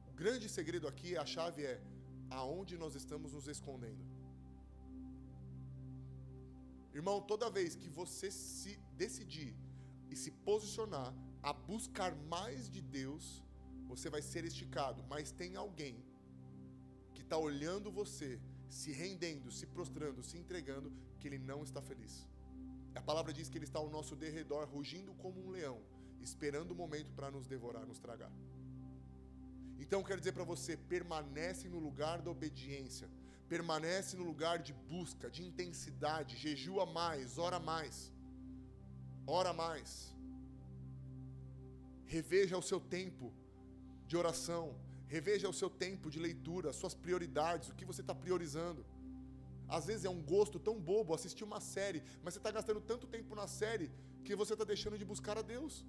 o grande segredo aqui, a chave é: aonde nós estamos nos escondendo? Irmão, toda vez que você se decidir e se posicionar a buscar mais de Deus, você vai ser esticado. Mas tem alguém que está olhando você, se rendendo, se prostrando, se entregando, que ele não está feliz. A palavra diz que ele está ao nosso derredor, rugindo como um leão, esperando o momento para nos devorar, nos tragar. Então eu quero dizer para você, permanece no lugar da obediência, permanece no lugar de busca, de intensidade, jejua mais, ora mais, reveja o seu tempo de oração, reveja o seu tempo de leitura, as suas prioridades, o que você está priorizando. Às vezes é um gosto tão bobo assistir uma série, mas você está gastando tanto tempo na série que você está deixando de buscar a Deus.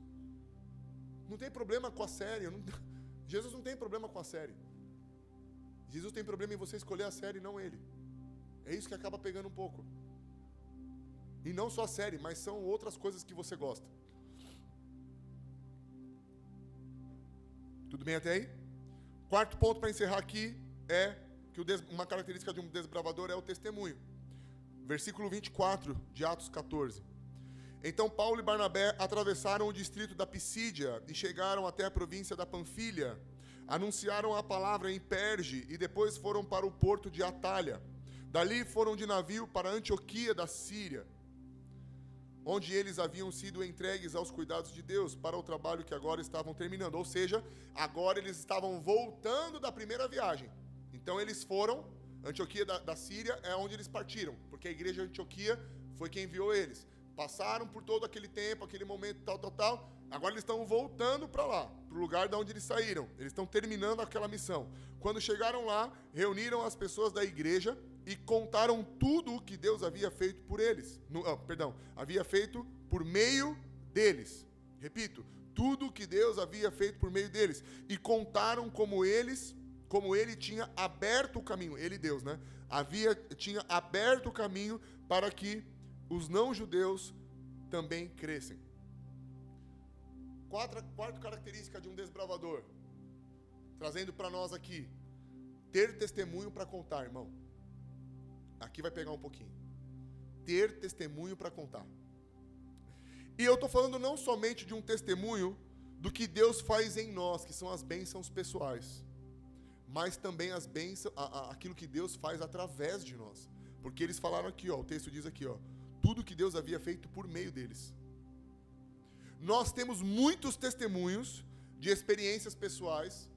Não tem problema com a série, Jesus não tem problema com a série. Jesus tem problema em você escolher a série e não ele. É isso que acaba pegando um pouco. E não só a série, mas são outras coisas que você gosta. Tudo bem até aí? Quarto ponto para encerrar aqui é que uma característica de um desbravador é o testemunho. Versículo 24 de Atos 14. Então Paulo e Barnabé atravessaram o distrito da Pisídia e chegaram até a província da Panfilha. Anunciaram a palavra em Perge e depois foram para o porto de Atalha. Dali foram de navio para Antioquia da Síria, onde eles haviam sido entregues aos cuidados de Deus para o trabalho que agora estavam terminando. Ou seja, agora eles estavam voltando da primeira viagem. Então eles foram, Antioquia da Síria é onde eles partiram, porque a igreja de Antioquia foi quem enviou eles. Passaram por todo aquele tempo, aquele momento, tal. Agora eles estão voltando para lá, para o lugar de onde eles saíram. Eles estão terminando aquela missão. Quando chegaram lá, reuniram as pessoas da igreja e contaram tudo o que Deus havia feito por eles. Havia feito por meio deles. Repito, tudo que Deus havia feito por meio deles, e contaram como ele tinha aberto o caminho, ele Deus, né? Tinha aberto o caminho para que os não-judeus também crescem. Quarta característica de um desbravador, trazendo para nós aqui, ter testemunho para contar, irmão. Aqui vai pegar um pouquinho. Ter testemunho para contar. E eu estou falando não somente de um testemunho do que Deus faz em nós, que são as bênçãos pessoais, mas também as bênçãos, aquilo que Deus faz através de nós. Porque eles falaram aqui, ó, o texto diz aqui, ó, tudo que Deus havia feito por meio deles. Nós temos muitos testemunhos de experiências pessoais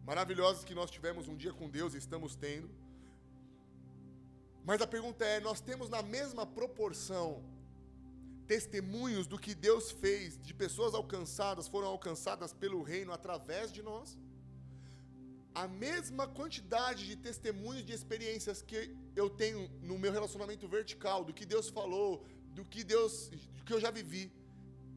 maravilhosas que nós tivemos um dia com Deus e estamos tendo. Mas a pergunta é, nós temos na mesma proporção testemunhos do que Deus fez, de pessoas alcançadas, foram alcançadas pelo reino através de nós? A mesma quantidade de testemunhos, de experiências que eu tenho no meu relacionamento vertical, do que Deus falou, do que eu já vivi,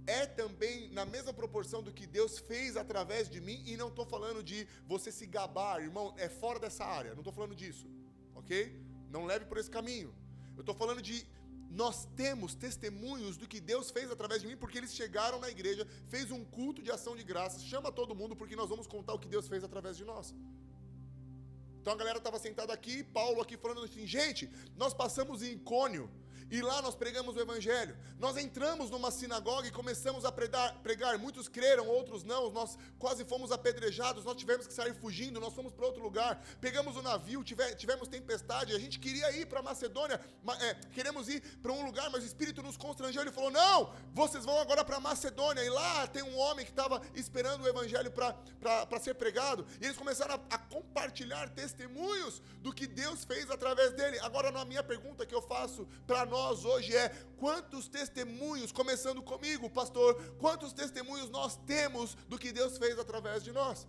é também na mesma proporção do que Deus fez através de mim. E não estou falando de você se gabar, irmão, é fora dessa área, não estou falando disso, ok? Não leve por esse caminho. Eu estou falando de, nós temos testemunhos do que Deus fez através de mim, porque eles chegaram na igreja, fez um culto de ação de graças, chama todo mundo, porque nós vamos contar o que Deus fez através de nós. Então a galera estava sentada aqui, Paulo aqui falando assim, gente, nós passamos em Icônio, e lá nós pregamos o evangelho. Nós entramos numa sinagoga e começamos a pregar. Muitos creram, outros não. Nós quase fomos apedrejados. Nós tivemos que sair fugindo. Nós fomos para outro lugar. Pegamos o navio, tivemos tempestade. A gente queria ir para Macedônia. Queremos ir para um lugar, mas o Espírito nos constrangeu. Ele falou, não, vocês vão agora para Macedônia. E lá tem um homem que estava esperando o evangelho para ser pregado. E eles começaram a compartilhar testemunhos do que Deus fez através dele. Agora, a minha pergunta que eu faço para nós hoje é, quantos testemunhos, começando comigo, pastor, quantos testemunhos nós temos do que Deus fez através de nós?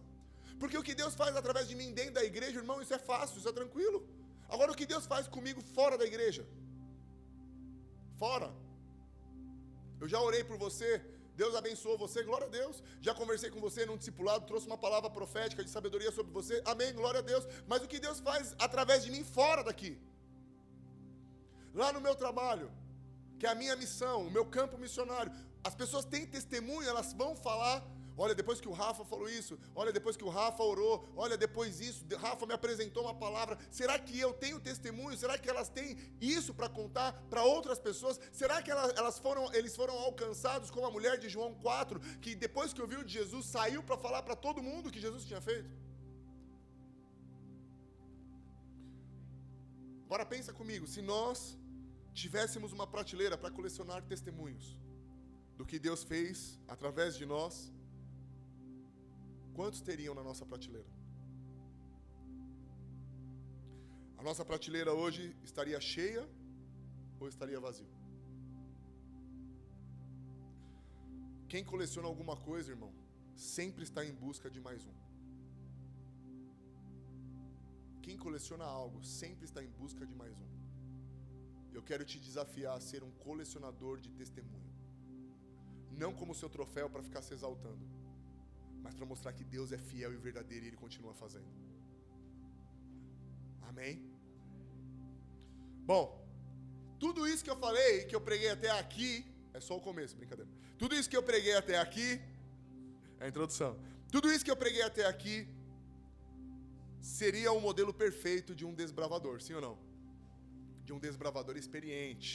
Porque o que Deus faz através de mim dentro da igreja, irmão, isso é fácil, isso é tranquilo. Agora, o que Deus faz comigo fora da igreja? Fora. Eu já orei por você, Deus abençoou você, glória a Deus. Já conversei com você num discipulado, trouxe uma palavra profética de sabedoria sobre você, amém, glória a Deus. Mas o que Deus faz através de mim fora daqui? Lá no meu trabalho, que é a minha missão, o meu campo missionário, as pessoas têm testemunho, elas vão falar, olha, depois que o Rafa falou isso, olha, depois que o Rafa orou, olha, depois isso, Rafa me apresentou uma palavra. Será que eu tenho testemunho? Será que elas têm isso para contar para outras pessoas? Será que eles foram alcançados como a mulher de João 4, que depois que ouviu de Jesus, saiu para falar para todo mundo o que Jesus tinha feito? Agora pensa comigo, se nós tivéssemos uma prateleira para colecionar testemunhos do que Deus fez através de nós, quantos teriam na nossa prateleira? A nossa prateleira hoje estaria cheia ou estaria vazia? Quem coleciona alguma coisa, irmão, sempre está em busca de mais um. Quem coleciona algo sempre está em busca de mais um. Eu quero te desafiar a ser um colecionador de testemunho. Não como seu troféu para ficar se exaltando, mas para mostrar que Deus é fiel e verdadeiro e Ele continua fazendo. Amém? Bom, tudo isso que eu falei, que eu preguei até aqui, é só o começo, brincadeira. Tudo isso que eu preguei até aqui, é a introdução. Tudo isso que eu preguei até aqui, seria um modelo perfeito de um desbravador, sim ou não? De um desbravador experiente.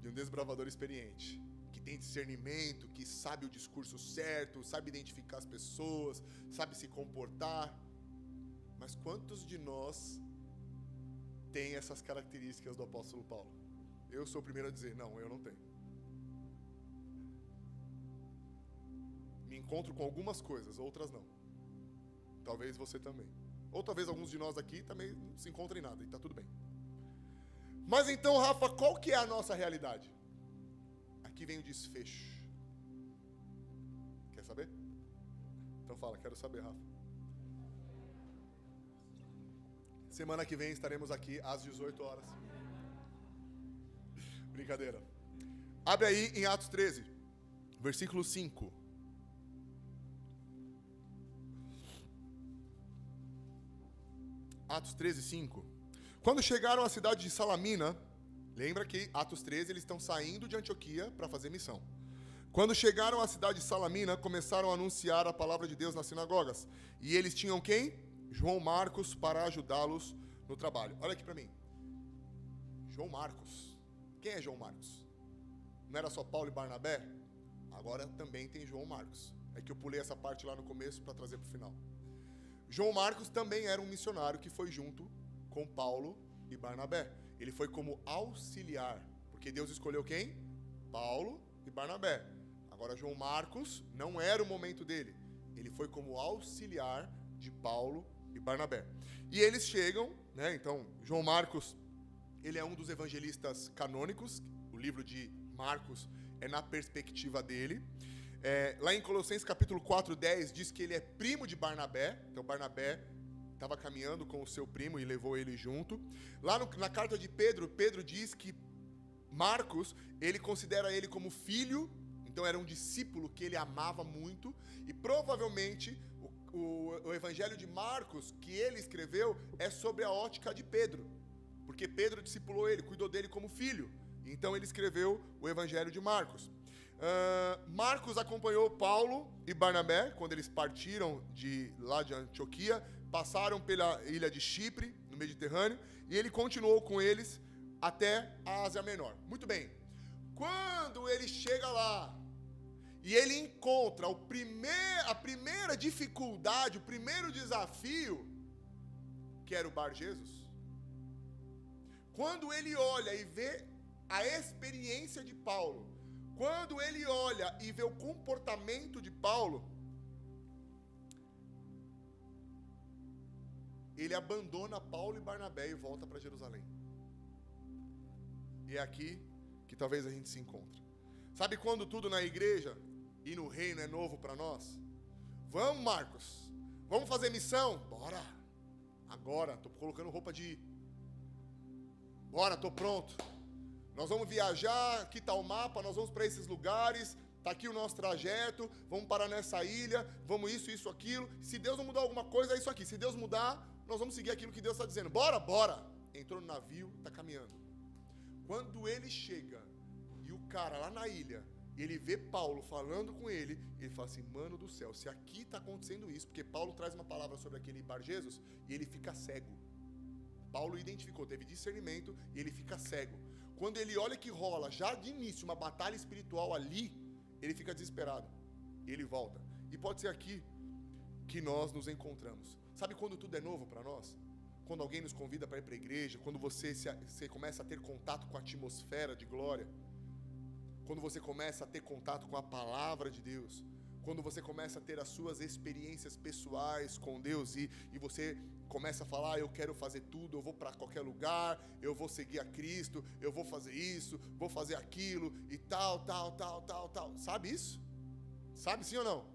De um desbravador experiente. Que tem discernimento, que sabe o discurso certo, sabe identificar as pessoas, sabe se comportar. Mas quantos de nós tem essas características do apóstolo Paulo? Eu sou o primeiro a dizer, não, eu não tenho. Me encontro com algumas coisas, outras não. Talvez você também. Ou talvez alguns de nós aqui também não se encontrem em nada, e está tudo bem. Mas então, Rafa, qual que é a nossa realidade? Aqui vem o desfecho. Quer saber? Então fala, quero saber, Rafa. Semana que vem estaremos aqui às 18 horas. Brincadeira. Abre aí em Atos 13. Versículo 5. Atos 13, 5. Quando chegaram à cidade de Salamina, lembra que Atos 13 eles estão saindo de Antioquia para fazer missão. Quando chegaram à cidade de Salamina, começaram a anunciar a palavra de Deus nas sinagogas. E eles tinham quem? João Marcos para ajudá-los no trabalho. Olha aqui para mim. João Marcos. Quem é João Marcos? Não era só Paulo e Barnabé? Agora também tem João Marcos. É que eu pulei essa parte lá no começo para trazer para o final. João Marcos também era um missionário que foi junto com Paulo e Barnabé. Ele foi como auxiliar, porque Deus escolheu quem? Paulo e Barnabé. Agora João Marcos não era o momento dele. Ele foi como auxiliar de Paulo e Barnabé. E eles chegam, né? Então, João Marcos, ele é um dos evangelistas canônicos. O livro de Marcos é na perspectiva dele. Lá em Colossenses capítulo 4, 10, diz que ele é primo de Barnabé. Então Barnabé estava caminhando com o seu primo e levou ele junto. Lá na carta de Pedro, Pedro diz que Marcos, ele considera ele como filho. Então era um discípulo que ele amava muito. E provavelmente o evangelho de Marcos que ele escreveu é sobre a ótica de Pedro. Porque Pedro discipulou ele, cuidou dele como filho. Então ele escreveu o evangelho de Marcos. Marcos acompanhou Paulo e Barnabé quando eles partiram lá de Antioquia, passaram pela ilha de Chipre, no Mediterrâneo, e ele continuou com eles até a Ásia Menor. Muito bem, quando ele chega lá e ele encontra a primeira dificuldade, o primeiro desafio, que era o Bar Jesus, quando ele olha e vê a experiência de Paulo, quando ele olha e vê o comportamento de Paulo, ele abandona Paulo e Barnabé e volta para Jerusalém. E é aqui que talvez a gente se encontre. Sabe quando tudo na igreja e no reino é novo para nós? Vamos, Marcos, vamos fazer missão? Bora! Agora, estou colocando roupa de ir. Bora, estou pronto. Nós vamos viajar, aqui está o mapa, nós vamos para esses lugares, está aqui o nosso trajeto, vamos parar nessa ilha, vamos isso, aquilo. Se Deus não mudar alguma coisa, é isso aqui. Se Deus mudar, nós vamos seguir aquilo que Deus está dizendo. Bora, bora! Entrou no navio, está caminhando. Quando ele chega e o cara lá na ilha, ele vê Paulo falando com ele fala assim, mano do céu, se aqui está acontecendo isso, porque Paulo traz uma palavra sobre aquele Bar Jesus e ele fica cego. Paulo identificou, teve discernimento e ele fica cego. Quando ele olha que rola, já de início, uma batalha espiritual ali, ele fica desesperado. Ele volta. E pode ser aqui que nós nos encontramos. Sabe quando tudo é novo para nós? Quando alguém nos convida para ir para a igreja, quando você começa a ter contato com a atmosfera de glória, quando você começa a ter contato com a palavra de Deus, quando você começa a ter as suas experiências pessoais com Deus e você começa a falar, eu quero fazer tudo, eu vou para qualquer lugar, eu vou seguir a Cristo, eu vou fazer isso, vou fazer aquilo e tal. Sabe isso? Sabe sim ou não?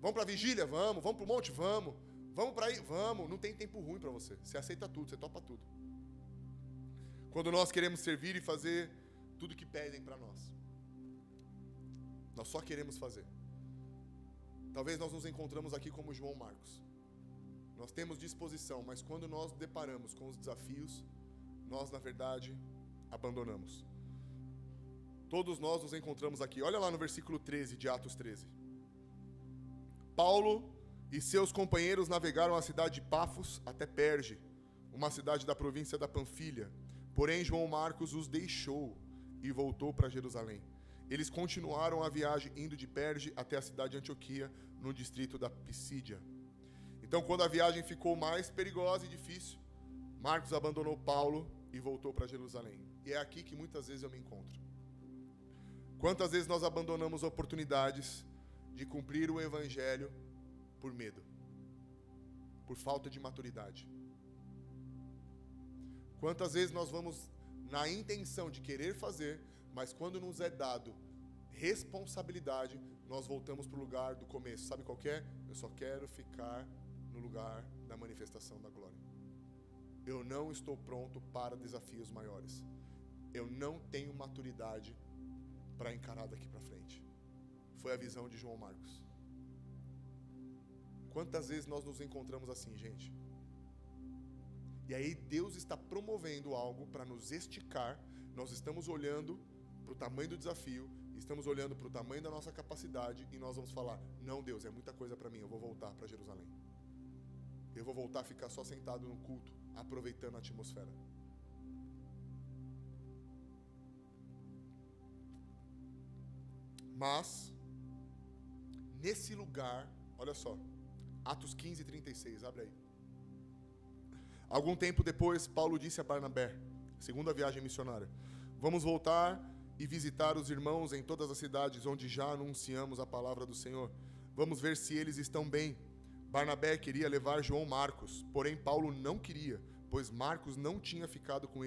Vamos para a vigília? Vamos para o monte? Vamos para aí? Vamos. Não tem tempo ruim para você. Você aceita tudo, você topa tudo. Quando nós queremos servir e fazer tudo que pedem para nós. Nós só queremos fazer. Talvez nós nos encontramos aqui como João Marcos. Nós temos disposição, mas quando nós deparamos com os desafios, nós, na verdade, abandonamos. Todos nós nos encontramos aqui. Olha lá no versículo 13 de Atos 13. Paulo e seus companheiros navegaram a cidade de Pafos até Perge, uma cidade da província da Panfilha. Porém, João Marcos os deixou e voltou para Jerusalém. Eles continuaram a viagem indo de Perge até a cidade de Antioquia, no distrito da Pisídia. Então, quando a viagem ficou mais perigosa e difícil, Marcos abandonou Paulo e voltou para Jerusalém. E é aqui que muitas vezes eu me encontro. Quantas vezes nós abandonamos oportunidades de cumprir o evangelho por medo, por falta de maturidade? Quantas vezes nós vamos na intenção de querer fazer, mas quando nos é dado responsabilidade, nós voltamos para o lugar do começo. Sabe qual que é? Eu só quero ficar no lugar da manifestação da glória. Eu não estou pronto para desafios maiores. Eu não tenho maturidade para encarar daqui para frente. foi a visão de João Marcos. Quantas vezes nós nos encontramos assim, gente? E aí Deus está promovendo algo para nos esticar. Nós estamos olhando para o tamanho do desafio, estamos olhando para o tamanho da nossa capacidade e nós vamos falar, não Deus, é muita coisa para mim, eu vou voltar para Jerusalém. Eu vou voltar a ficar só sentado no culto, aproveitando a atmosfera. Mas, nesse lugar, olha só, Atos 15, 36, abre aí. Algum tempo depois, Paulo disse a Barnabé, segunda viagem missionária, vamos voltar e visitar os irmãos em todas as cidades onde já anunciamos a palavra do Senhor. Vamos ver se eles estão bem. Barnabé queria levar João Marcos, porém Paulo não queria, pois Marcos não tinha ficado com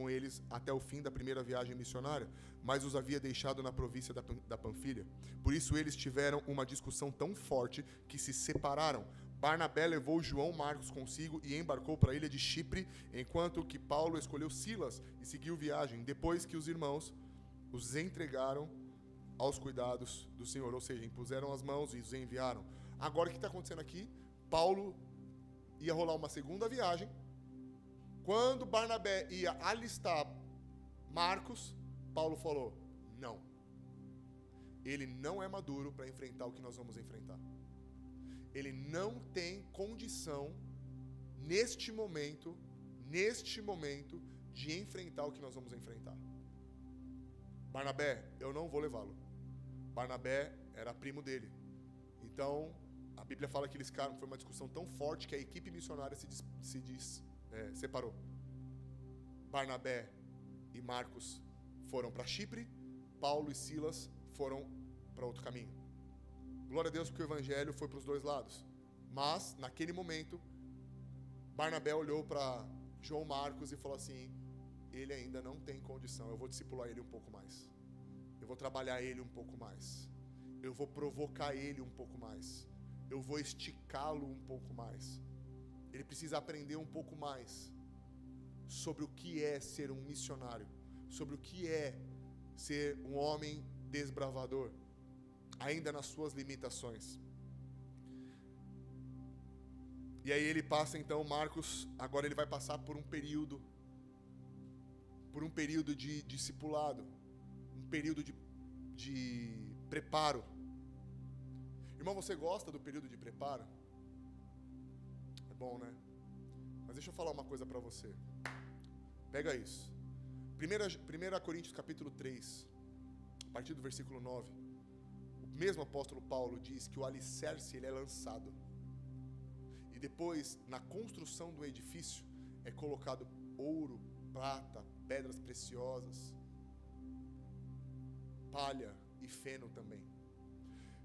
eles até o fim da primeira viagem missionária, mas os havia deixado na província da Panfilha. Por isso eles tiveram uma discussão tão forte que se separaram. Barnabé levou João Marcos consigo e embarcou para a ilha de Chipre, enquanto que Paulo escolheu Silas e seguiu viagem, depois que os irmãos os entregaram aos cuidados do Senhor, ou seja, impuseram as mãos e os enviaram. Agora o que está acontecendo aqui? Paulo ia rolar uma segunda viagem. Quando Barnabé ia alistar Marcos, Paulo falou, não. Ele não é maduro para enfrentar o que nós vamos enfrentar. Ele não tem condição, neste momento, de enfrentar o que nós vamos enfrentar. Barnabé, eu não vou levá-lo. Barnabé era primo dele. Então, a Bíblia fala que eles ficaram, foi uma discussão tão forte que a equipe missionária separou. Barnabé e Marcos foram para Chipre, Paulo e Silas foram para outro caminho. Glória a Deus porque o evangelho foi para os dois lados. Mas, naquele momento, Barnabé olhou para João Marcos e falou assim, ele ainda não tem condição, eu vou discipular ele um pouco mais. Eu vou trabalhar ele um pouco mais. Eu vou provocar ele um pouco mais. Eu vou esticá-lo um pouco mais. Ele precisa aprender um pouco mais sobre o que é ser um missionário, sobre o que é ser um homem desbravador, ainda nas suas limitações. E aí ele passa então, Marcos, agora ele vai passar por um período de discipulado, um período de preparo. Irmão, você gosta do período de preparo? É bom, né? Mas deixa eu falar uma coisa para você. Pega isso. 1 Coríntios capítulo 3, a partir do versículo 9. O mesmo apóstolo Paulo diz que o alicerce ele é lançado. E depois, na construção do edifício, é colocado ouro, prata, pedras preciosas, palha e feno também.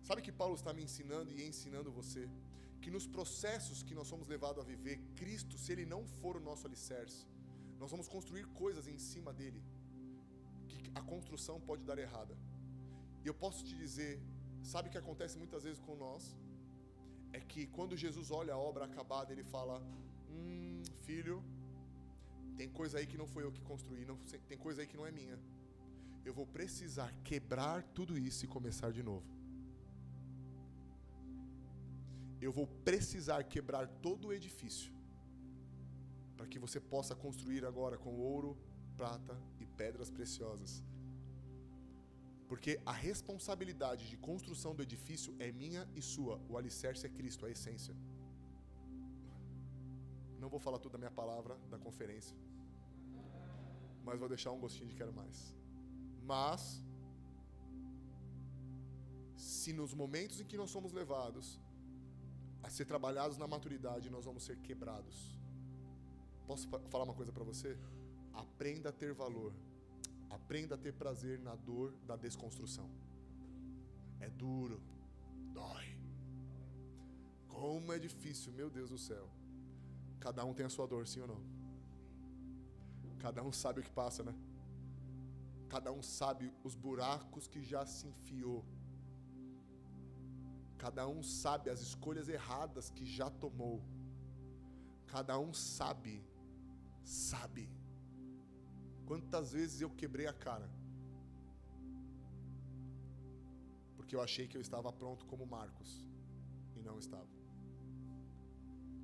Sabe que Paulo está me ensinando e ensinando você? Que nos processos que nós somos levados a viver, Cristo, se Ele não for o nosso alicerce, nós vamos construir coisas em cima dele, que a construção pode dar errada. E eu posso te dizer, sabe o que acontece muitas vezes com nós? É que quando Jesus olha a obra acabada, Ele fala, filho, tem coisa aí que não foi eu que construí, tem coisa aí que não é minha. Eu vou precisar quebrar tudo isso e começar de novo. Eu vou precisar quebrar todo o edifício para que você possa construir agora com ouro, prata e pedras preciosas. Porque a responsabilidade de construção do edifício é minha e sua. O alicerce é Cristo, a essência. Não vou falar tudo da minha palavra, da conferência, mas vou deixar um gostinho de quero mais. Mas, se nos momentos em que nós somos levados a ser trabalhados na maturidade, nós vamos ser quebrados. Posso falar uma coisa para você? Aprenda a ter valor. Aprenda a ter prazer na dor da desconstrução. É duro. Dói. Como é difícil, meu Deus do céu. Cada um tem a sua dor, sim ou não? Cada um sabe o que passa, né? Cada um sabe os buracos que já se enfiou. Cada um sabe as escolhas erradas que já tomou. Cada um sabe. Quantas vezes eu quebrei a cara porque eu achei que eu estava pronto como Marcos, e não estava.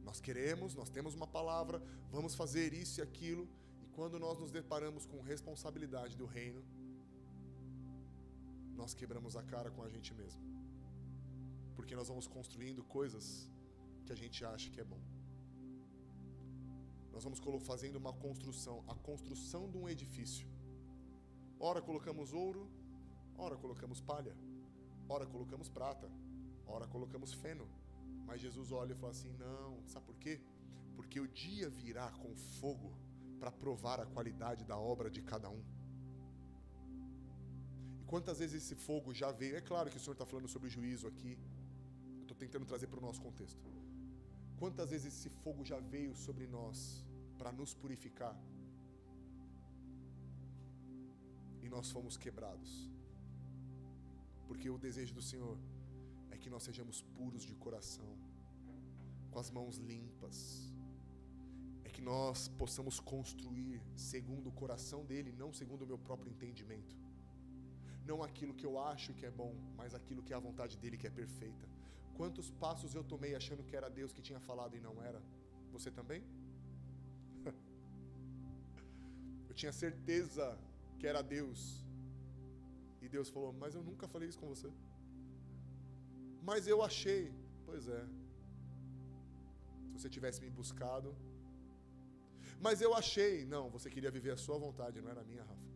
Nós queremos, nós temos uma palavra, vamos fazer isso e aquilo, e quando nós nos deparamos com responsabilidade do reino, nós quebramos a cara com a gente mesmo, porque nós vamos construindo coisas que a gente acha que é bom. Nós vamos fazendo uma construção, a construção de um edifício. Ora colocamos ouro, ora colocamos palha, ora colocamos prata, ora colocamos feno. Mas Jesus olha e fala assim, não, sabe por quê? Porque o dia virá com fogo para provar a qualidade da obra de cada um. E quantas vezes esse fogo já veio? É claro que o Senhor está falando sobre juízo aqui, eu estou tentando trazer para o nosso contexto. Quantas vezes esse fogo já veio sobre nós para nos purificar? E nós fomos quebrados. Porque o desejo do Senhor é que nós sejamos puros de coração, com as mãos limpas. É que nós possamos construir segundo o coração dele, não segundo o meu próprio entendimento. Não aquilo que eu acho que é bom, mas aquilo que é a vontade dele que é perfeita. Quantos passos eu tomei achando que era Deus que tinha falado e não era? Você também? Eu tinha certeza que era Deus. E Deus falou, mas eu nunca falei isso com você. Mas eu achei. Pois é. Se você tivesse me buscado. Mas eu achei. Não, você queria viver a sua vontade, não era a minha, Rafa.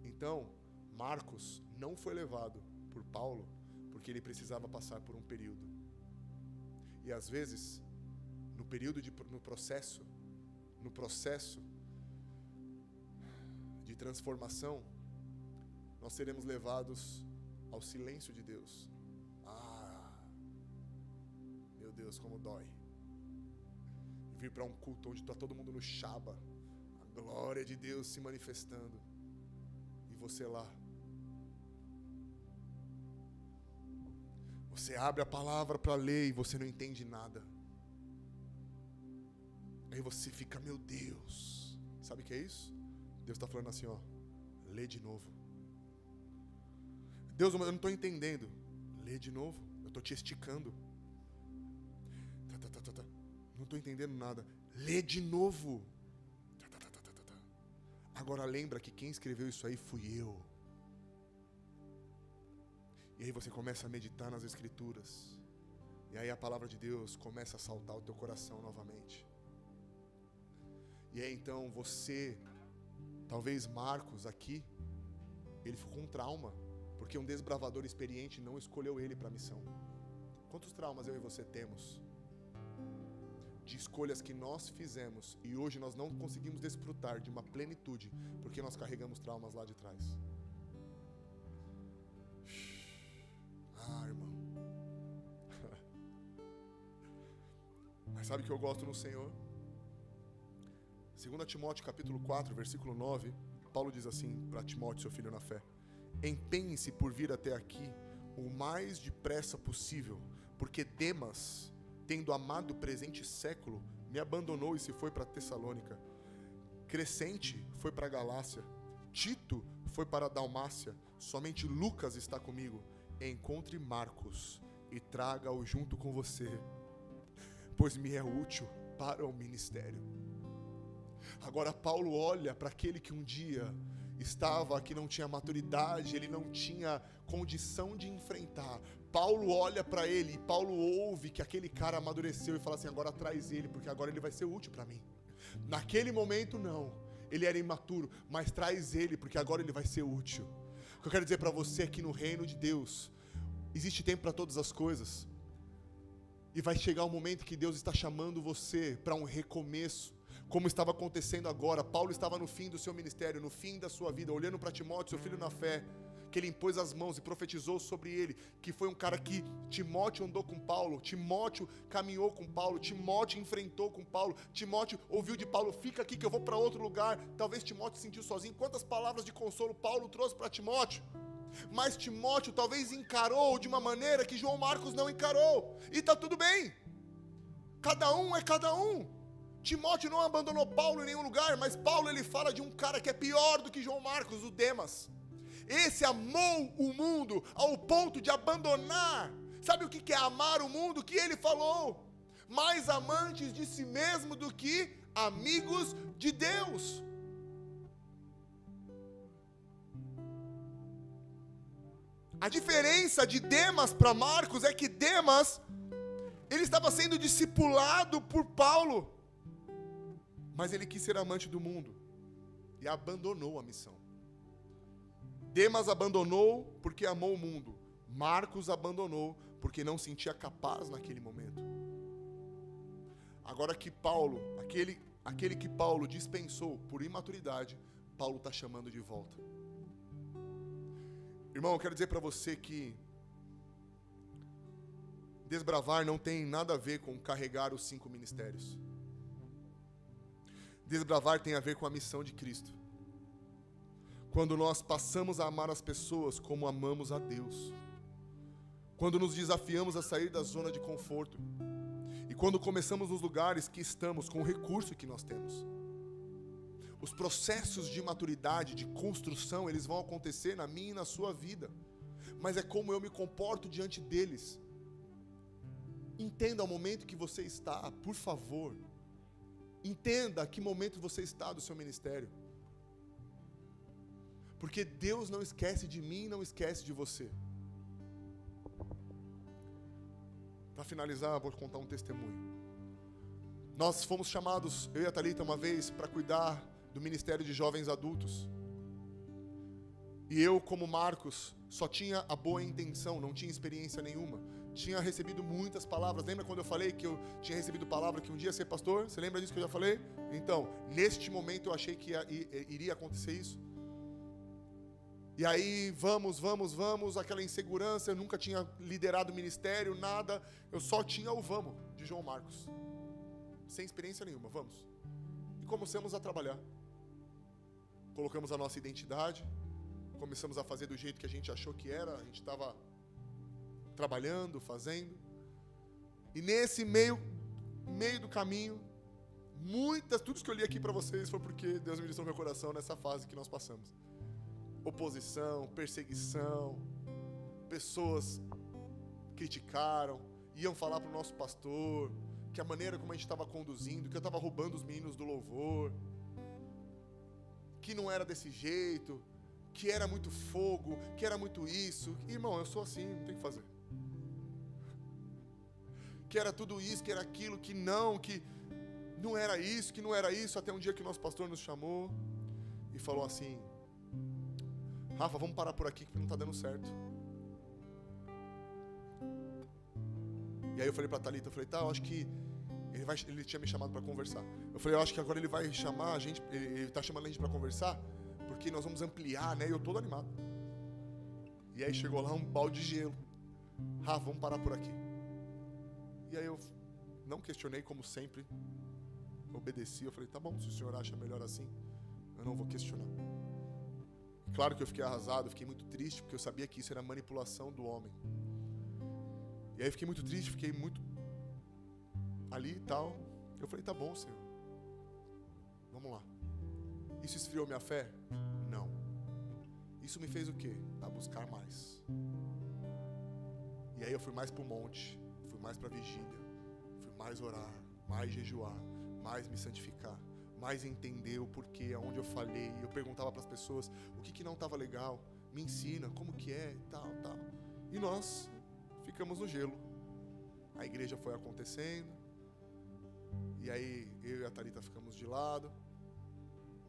Então, Marcos não foi levado por Paulo porque ele precisava passar por um período. E às vezes, no processo de transformação, nós seremos levados ao silêncio de Deus. Meu Deus, como dói. Vir para um culto onde está todo mundo no Shaba, a glória de Deus se manifestando, e você lá. Você abre a palavra para ler e você não entende nada. Aí você fica, meu Deus. Sabe o que é isso? Deus está falando assim, ó, lê de novo. Deus, eu não estou entendendo. Lê de novo, eu estou te esticando. Não estou entendendo nada. Lê de novo. Agora lembra que quem escreveu isso aí fui eu. E aí você começa a meditar nas Escrituras. E aí a palavra de Deus começa a saltar o teu coração novamente. E aí então você, talvez Marcos aqui, ele ficou com um trauma, porque um desbravador experiente não escolheu ele para a missão. Quantos traumas eu e você temos? De escolhas que nós fizemos e hoje nós não conseguimos desfrutar de uma plenitude, porque nós carregamos traumas lá de trás. Irmão. Mas sabe o que eu gosto no Senhor? 2 Timóteo capítulo 4, versículo 9, Paulo diz assim para Timóteo, seu filho na fé: empenhe-se por vir até aqui o mais depressa possível, porque Demas, tendo amado o presente século, me abandonou e se foi para Tessalônica. Crescente foi para a Galácia, Tito foi para a Dalmácia, somente Lucas está comigo. Encontre Marcos e traga-o junto com você, pois me é útil para o ministério. Agora Paulo olha para aquele que um dia estava, que não tinha maturidade, ele não tinha condição de enfrentar. Paulo olha para ele e Paulo ouve que aquele cara amadureceu e fala assim, agora traz ele, porque agora ele vai ser útil para mim. Naquele momento não, ele era imaturo, mas traz ele, porque agora ele vai ser útil. O que eu quero dizer para você é que no reino de Deus existe tempo para todas as coisas. E vai chegar um momento que Deus está chamando você para um recomeço, como estava acontecendo agora. Paulo estava no fim do seu ministério, no fim da sua vida, olhando para Timóteo, seu filho na fé, que ele impôs as mãos e profetizou sobre ele, que foi um cara que Timóteo andou com Paulo, Timóteo caminhou com Paulo, Timóteo enfrentou com Paulo, Timóteo ouviu de Paulo, fica aqui que eu vou para outro lugar. Talvez Timóteo se sentiu sozinho. Quantas palavras de consolo Paulo trouxe para Timóteo? Mas Timóteo talvez encarou de uma maneira que João Marcos não encarou, e está tudo bem, cada um é cada um. Timóteo não abandonou Paulo em nenhum lugar, mas Paulo ele fala de um cara que é pior do que João Marcos, o Demas. Esse amou o mundo ao ponto de abandonar. Sabe o que é amar o mundo? Que ele falou: mais amantes de si mesmo do que amigos de Deus. A diferença de Demas para Marcos é que Demas, ele estava sendo discipulado por Paulo, mas ele quis ser amante do mundo e abandonou a missão. Demas abandonou porque amou o mundo. Marcos abandonou porque não sentia capaz naquele momento. Agora que Paulo, aquele que Paulo dispensou por imaturidade, Paulo está chamando de volta. Irmão, eu quero dizer para você que desbravar não tem nada a ver com carregar os 5 ministérios. Desbravar tem a ver com a missão de Cristo. Quando nós passamos a amar as pessoas como amamos a Deus. Quando nos desafiamos a sair da zona de conforto. E quando começamos nos lugares que estamos com o recurso que nós temos. Os processos de maturidade, de construção, eles vão acontecer na minha e na sua vida. Mas é como eu me comporto diante deles. Entenda o momento que você está, por favor. Entenda que momento você está do seu ministério. Porque Deus não esquece de mim, não esquece de você. Para finalizar, vou contar um testemunho. Nós fomos chamados, eu e a Thalita, uma vez, para cuidar do Ministério de Jovens Adultos. E eu, como Marcos, só tinha a boa intenção, não tinha experiência nenhuma. Tinha recebido muitas palavras. Lembra quando eu falei que eu tinha recebido palavra que um dia ia ser pastor? Você lembra disso que eu já falei? Então, neste momento eu achei que iria acontecer isso. E aí, vamos, aquela insegurança, eu nunca tinha liderado o ministério, nada. Eu só tinha o vamos, de João Marcos. Sem experiência nenhuma, vamos. E começamos a trabalhar. Colocamos a nossa identidade, começamos a fazer do jeito que a gente achou que era, a gente estava trabalhando, fazendo. E nesse meio do caminho, tudo isso que eu li aqui para vocês foi porque Deus me disse no meu coração nessa fase que nós passamos. Oposição, perseguição, pessoas criticaram, iam falar para o nosso pastor, que a maneira como a gente estava conduzindo, que eu estava roubando os meninos do louvor, que não era desse jeito, que era muito fogo, que era muito isso. Irmão, eu sou assim, não tem o que fazer. Que era tudo isso, que era aquilo, que não era isso, que não era isso, até um dia que o nosso pastor nos chamou e falou assim: Rafa, vamos parar por aqui que não está dando certo. E aí eu falei para a Thalita, eu falei, tá, eu acho que ele tinha me chamado para conversar. Eu falei, eu acho que agora ele vai chamar a gente, ele está chamando a gente para conversar, porque nós vamos ampliar, né? E eu todo animado. E aí chegou lá um balde de gelo. Rafa, vamos parar por aqui. E aí eu não questionei, como sempre, obedeci. Eu falei, tá bom, se o senhor acha melhor assim, eu não vou questionar. Claro que eu fiquei arrasado, fiquei muito triste, porque eu sabia que isso era manipulação do homem. E aí eu fiquei muito triste, fiquei muito ali e tal. Eu falei, tá bom, Senhor, vamos lá. Isso esfriou minha fé? Não. Isso me fez o quê? A buscar mais. E aí eu fui mais pro monte, fui mais pra vigília, fui mais orar, mais jejuar, mais me santificar, mais entender o porquê, aonde eu falhei. Eu perguntava para as pessoas o que não estava legal, me ensina, como que é, tal. E nós ficamos no gelo. A igreja foi acontecendo, e aí eu e a Thalita ficamos de lado.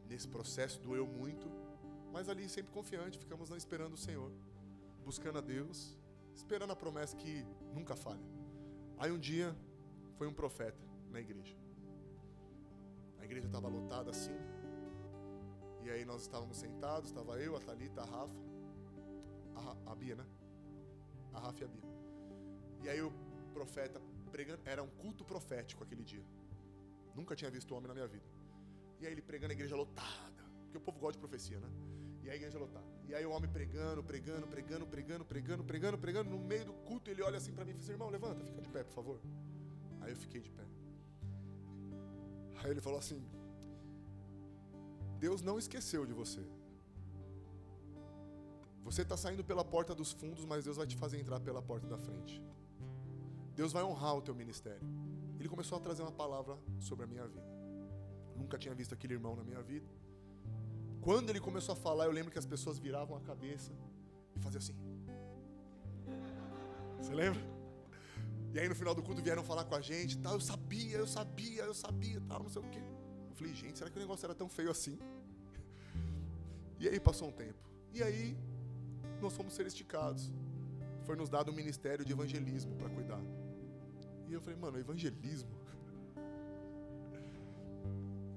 Nesse processo doeu muito, mas ali sempre confiante, ficamos esperando o Senhor, buscando a Deus, esperando a promessa que nunca falha. Aí um dia foi um profeta na igreja. A igreja estava lotada assim. E aí nós estávamos sentados, estava eu, a Thalita, a Rafa, a Bia, né? A Rafa e a Bia. E aí o profeta pregando, era um culto profético aquele dia. Nunca tinha visto homem na minha vida. E aí ele pregando, a igreja lotada, porque o povo gosta de profecia, né? E a igreja lotada. E aí o homem pregando. No meio do culto ele olha assim para mim e fala assim, irmão, levanta, fica de pé, por favor. Aí eu fiquei de pé. Aí ele falou assim: Deus não esqueceu de você. Você está saindo pela porta dos fundos, mas Deus vai te fazer entrar pela porta da frente. Deus vai honrar o teu ministério. Ele começou a trazer uma palavra sobre a minha vida. Nunca tinha visto aquele irmão na minha vida. Quando ele começou a falar, eu lembro que as pessoas viravam a cabeça e faziam assim. Você lembra? E aí no final do culto vieram falar com a gente, tal, eu sabia, tal, não sei o quê. Eu falei, gente, será que o negócio era tão feio assim? E aí passou um tempo. E aí nós fomos ser esticados. Foi nos dado um ministério de evangelismo para cuidar. E eu falei, mano, evangelismo?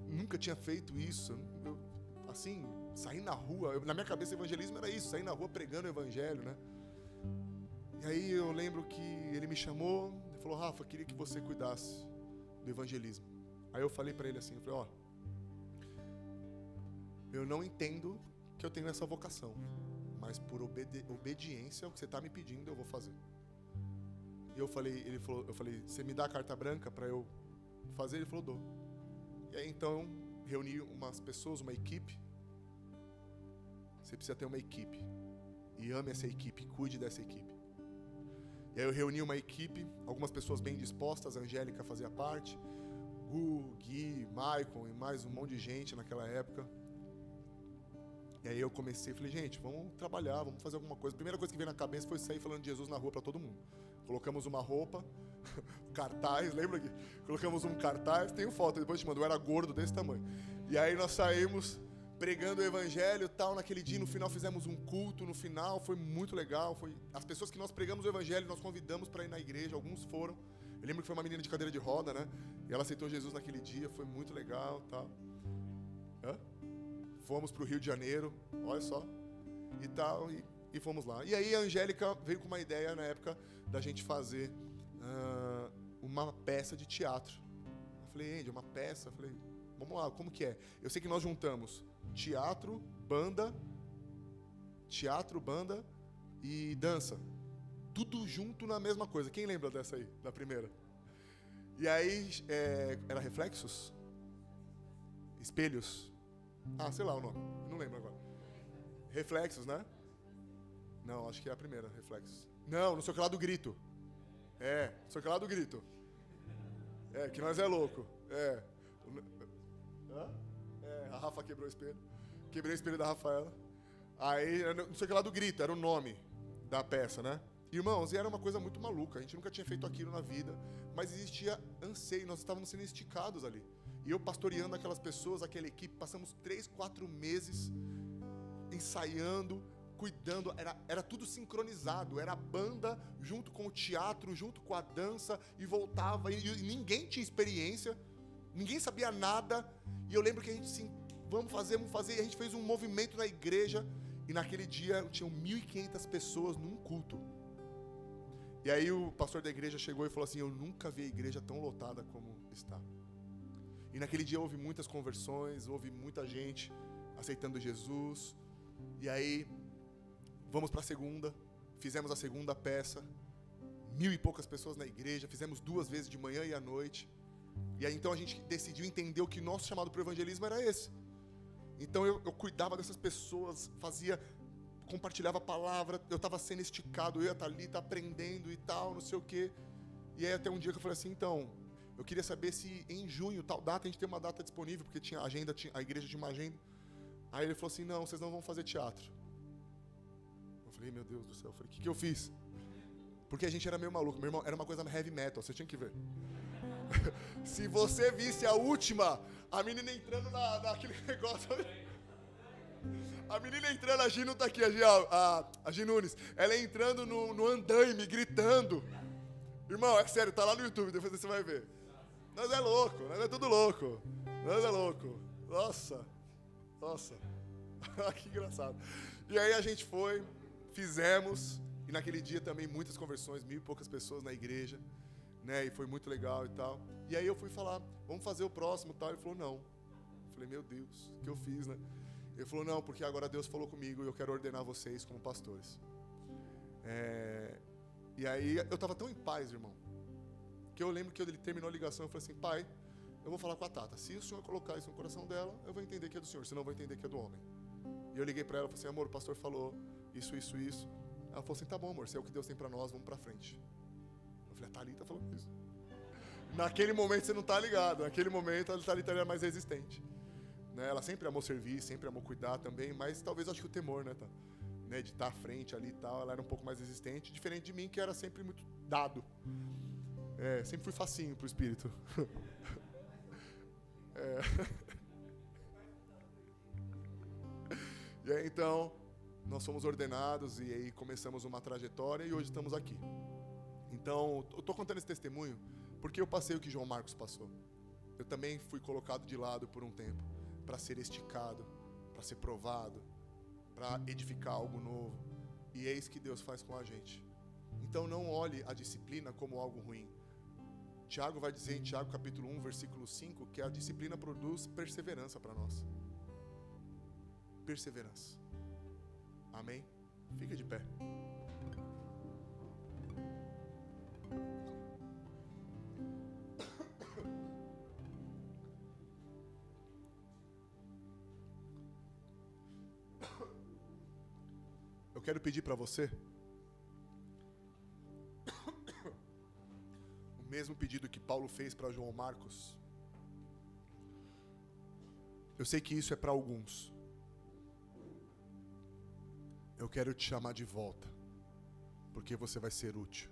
Nunca tinha feito isso. Assim, sair na rua, na minha cabeça evangelismo era isso, sair na rua pregando o evangelho, né? E aí eu lembro que ele me chamou, ele falou, Rafa, queria que você cuidasse do evangelismo. Aí eu falei para ele assim, eu falei, ó, eu não entendo que eu tenho essa vocação, mas por obediência ao que você está me pedindo, eu vou fazer. E eu falei, você me dá a carta branca para eu fazer? Ele falou, dou. E aí então reuni umas pessoas, uma equipe. Você precisa ter uma equipe. E ame essa equipe, cuide dessa equipe. E aí eu reuni uma equipe, algumas pessoas bem dispostas, a Angélica fazia parte, Gu, Gui, Maicon e mais um monte de gente naquela época. E aí eu comecei, falei, gente, vamos trabalhar, vamos fazer alguma coisa. A primeira coisa que veio na cabeça foi sair falando de Jesus na rua para todo mundo. Colocamos uma roupa, cartaz, lembra que colocamos um cartaz, tenho foto, depois eu te mando, eu era gordo desse tamanho. E aí nós saímos pregando o evangelho e tal, naquele dia, no final fizemos um culto, no final foi muito legal, as pessoas que nós pregamos o evangelho, nós convidamos para ir na igreja, alguns foram. Eu lembro que foi uma menina de cadeira de roda, né? E ela aceitou Jesus naquele dia, foi muito legal, tal. Fomos para o Rio de Janeiro, olha só, e tal, e fomos lá. E aí a Angélica veio com uma ideia na época da gente fazer uma peça de teatro. Eu falei, Andy, uma peça? Eu falei, vamos lá, como que é? Eu sei que nós juntamos teatro, banda e dança. Tudo junto na mesma coisa. Quem lembra dessa aí, da primeira? E aí, era reflexos? Espelhos? Ah, sei lá o nome, não lembro agora. Reflexos, né? Não, acho que é a primeira, reflexos. Não sei o que lá do grito. Não sei o que lá do grito. Que nós é louco. A Rafa quebrou o espelho. Quebrei o espelho da Rafaela. Aí, não sei o que lá do grito, era o nome da peça, né? Irmãos, e era uma coisa muito maluca. A gente nunca tinha feito aquilo na vida, mas existia anseio, nós estávamos sendo esticados ali. E eu pastoreando aquelas pessoas, aquela equipe, passamos 3, 4 meses ensaiando, cuidando, era tudo sincronizado, era a banda junto com o teatro, junto com a dança, e voltava, e ninguém tinha experiência, ninguém sabia nada, e eu lembro que a gente assim, vamos fazer, e a gente fez um movimento na igreja, e naquele dia tinham 1.500 pessoas num culto. E aí o pastor da igreja chegou e falou assim, eu nunca vi a igreja tão lotada como está. E naquele dia houve muitas conversões, houve muita gente aceitando Jesus. E aí, vamos para a segunda, fizemos a segunda peça, 1.000 e poucas pessoas na igreja, fizemos 2 vezes de manhã e à noite. E aí então a gente decidiu entender o que nosso chamado para o evangelismo era esse. Então eu cuidava dessas pessoas, compartilhava a palavra, eu estava sendo esticado, eu ia estar ali, aprendendo e tal, não sei o quê. E aí até um dia que eu falei assim, então, eu queria saber se em junho, tal data, a gente tem uma data disponível, porque tinha agenda, a igreja tinha uma agenda. Aí ele falou assim, não, vocês não vão fazer teatro. Eu falei, meu Deus do céu, eu falei, o que eu fiz? Porque a gente era meio maluco, meu irmão, era uma coisa heavy metal, você tinha que ver. Se você visse a última, a menina entrando naquele negócio... A menina entrando, a Gi não tá aqui, a Gi Nunes, ela entrando no andaime, gritando. Irmão, é sério, tá lá no YouTube, depois você vai ver. Nós é louco, nós é tudo louco. Nós é louco. Nossa. Que engraçado. E aí a gente foi, fizemos, e naquele dia também muitas conversões, 1.000 e poucas pessoas na igreja, né? E foi muito legal e tal. E aí eu fui falar, vamos fazer o próximo e tal. Ele falou, não. Eu falei, meu Deus, o que eu fiz, né? Ele falou, não, porque agora Deus falou comigo e eu quero ordenar vocês como pastores. E aí eu estava tão em paz, irmão, que eu lembro que ele terminou a ligação e falei assim, pai, eu vou falar com a Tata. Se o senhor colocar isso no coração dela, eu vou entender que é do senhor, senão eu vou entender que é do homem. E eu liguei para ela e falei assim, amor, o pastor falou isso. Ela falou assim, tá bom, amor, se é o que Deus tem para nós, vamos para frente. Eu falei, a Thalita falou isso. Naquele momento você não tá ligado, naquele momento a Thalita era mais resistente. Né? Ela sempre amou servir, sempre amou cuidar também, mas talvez acho que o temor, né, tá? Né, de estar à frente ali e tal, ela era um pouco mais resistente, diferente de mim, que era sempre muito dado. Sempre fui facinho pro espírito. E aí, então, nós fomos ordenados e aí começamos uma trajetória e hoje estamos aqui. Então, eu estou contando esse testemunho porque eu passei o que João Marcos passou. Eu também fui colocado de lado por um tempo para ser esticado, para ser provado, para edificar algo novo. E é isso que Deus faz com a gente. Então, não olhe a disciplina como algo ruim. Tiago vai dizer em Tiago capítulo 1, versículo 5, que a disciplina produz perseverança para nós. Perseverança. Amém? Fica de pé. Eu quero pedir para você o mesmo pedido que Paulo fez para João Marcos. Eu sei que isso é para alguns. Eu quero te chamar de volta, porque você vai ser útil.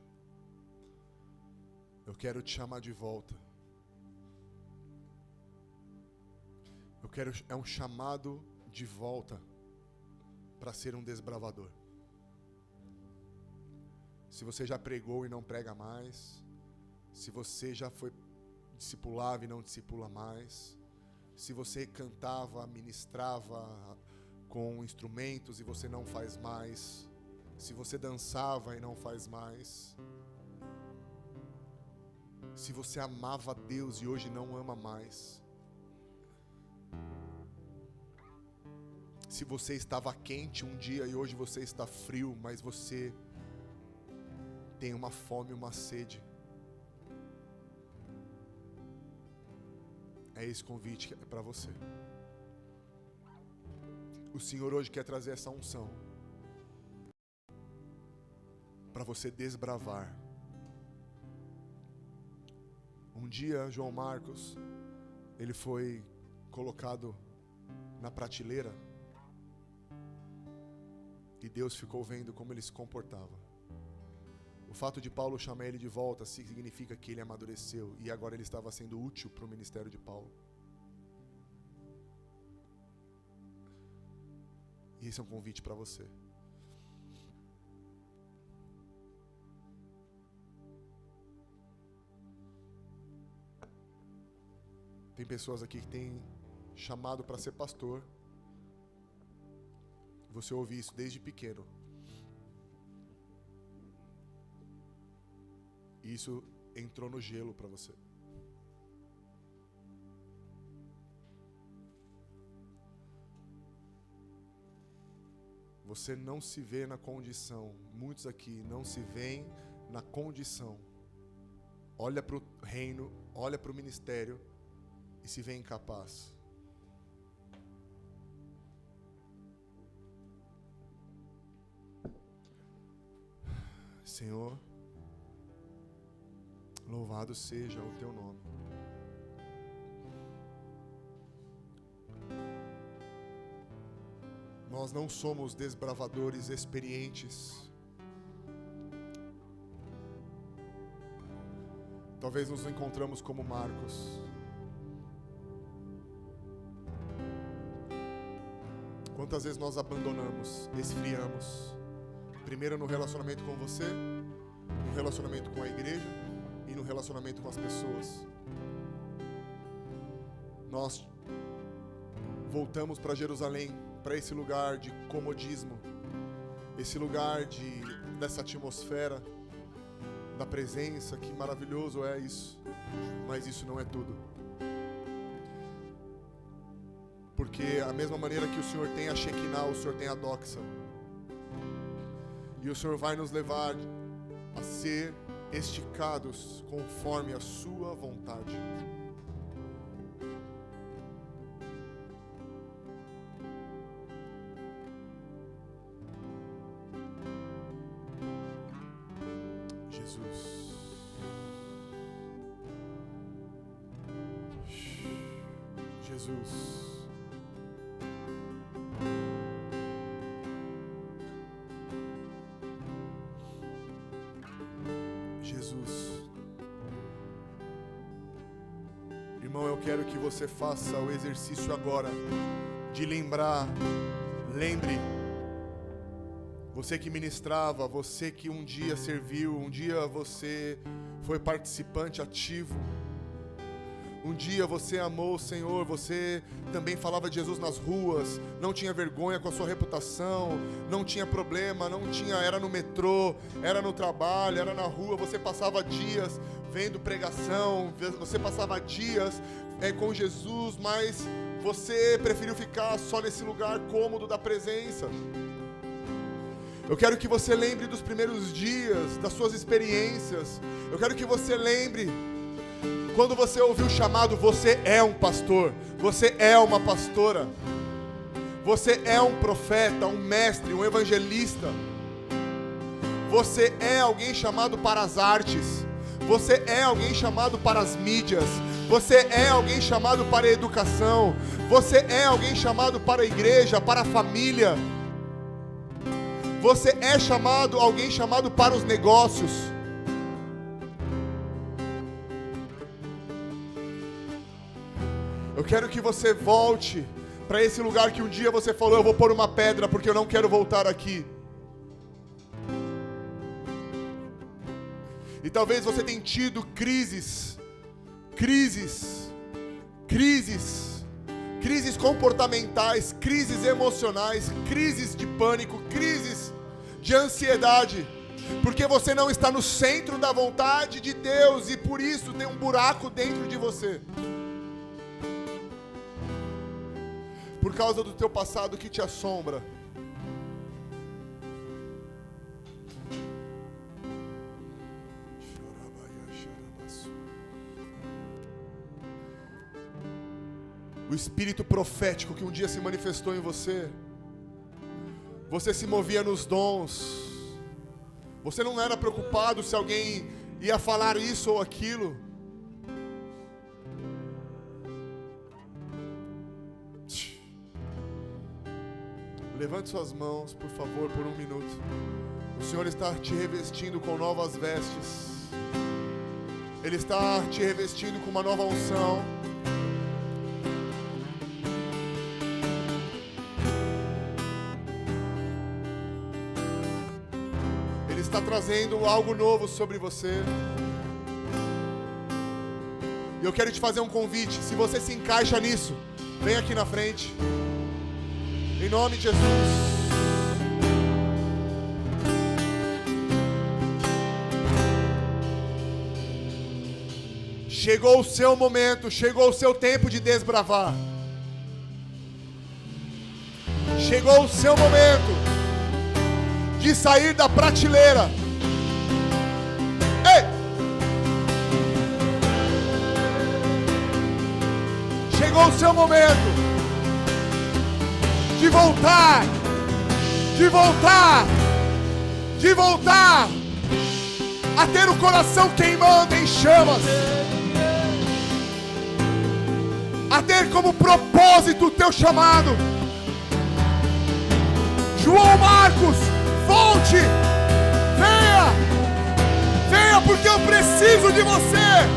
Eu quero te chamar de volta. É um chamado de volta para ser um desbravador. Se você já pregou e não prega mais, se você já foi discipulava e não discipula mais, se você cantava, ministrava com instrumentos e você não faz mais, se você dançava e não faz mais, se você amava a Deus e hoje não ama mais, se você estava quente um dia e hoje você está frio, mas você tem uma fome, uma sede, é esse convite que é para você. O Senhor hoje quer trazer essa unção para você desbravar. Um dia, João Marcos, ele foi colocado na prateleira e Deus ficou vendo como ele se comportava. O fato de Paulo chamar ele de volta significa que ele amadureceu e agora ele estava sendo útil para o ministério de Paulo. E esse é um convite para você. Tem pessoas aqui que têm chamado para ser pastor. Você ouve isso desde pequeno. E isso entrou no gelo para você. Você não se vê na condição, muitos aqui não se veem na condição. Olha para o reino, olha para o ministério e se vê incapaz. Senhor, louvado seja o teu nome. Nós não somos desbravadores experientes. Talvez nos encontramos como Marcos. Quantas vezes nós abandonamos, esfriamos, primeiro no relacionamento com você, no relacionamento com a igreja e no relacionamento com as pessoas. Nós voltamos para Jerusalém, para esse lugar de comodismo, esse lugar dessa atmosfera da presença, que maravilhoso é isso, mas isso não é tudo. Porque a mesma maneira que o Senhor tem a Shekinah, o Senhor tem a Doxa. E o Senhor vai nos levar a ser esticados conforme a sua vontade. Jesus. Irmão, eu quero que você faça o exercício agora de lembrar. Lembre, você que ministrava, você que um dia serviu, um dia você foi participante ativo, um dia você amou o Senhor, você também falava de Jesus nas ruas, não tinha vergonha com a sua reputação, não tinha problema, era no metrô, era no trabalho, era na rua, você passava dias vendo pregação, você passava dias com Jesus, mas você preferiu ficar só nesse lugar cômodo da presença. Eu quero que você lembre dos primeiros dias, das suas experiências. Eu quero que você lembre quando você ouviu o chamado. Você é um pastor, você é uma pastora, você é um profeta, um mestre, um evangelista. Você é alguém chamado para as artes, você é alguém chamado para as mídias, você é alguém chamado para a educação, você é alguém chamado para a igreja, para a família. Você é alguém chamado para os negócios. Eu quero que você volte para esse lugar que um dia você falou: eu vou pôr uma pedra porque eu não quero voltar aqui. E talvez você tenha tido crises comportamentais, crises emocionais, crises de pânico, crises de ansiedade, porque você não está no centro da vontade de Deus e por isso tem um buraco dentro de você. Por causa do teu passado que te assombra. O espírito profético que um dia se manifestou em você, você se movia nos dons, você não era preocupado se alguém ia falar isso ou aquilo. Levante suas mãos, por favor, por um minuto. O Senhor está te revestindo com novas vestes. Ele está te revestindo com uma nova unção. Ele está trazendo algo novo sobre você. E eu quero te fazer um convite. Se você se encaixa nisso, vem aqui na frente. Em nome de Jesus. Chegou o seu momento, chegou o seu tempo de desbravar. Chegou o seu momento de sair da prateleira. Ei! Chegou o seu momento de voltar a ter o coração queimando em chamas, a ter como propósito o teu chamado. João Marcos, volte, venha porque eu preciso de você.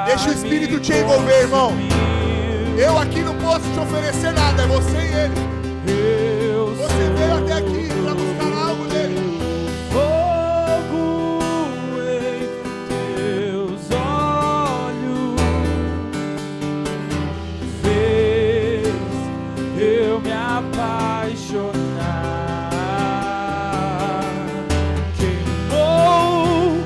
Deixa o Espírito te envolver, irmão. Eu aqui não posso te oferecer nada, é você e ele. Você veio até aqui para buscar algo dele. Fogo em teus olhos fez eu me apaixonar. Queimou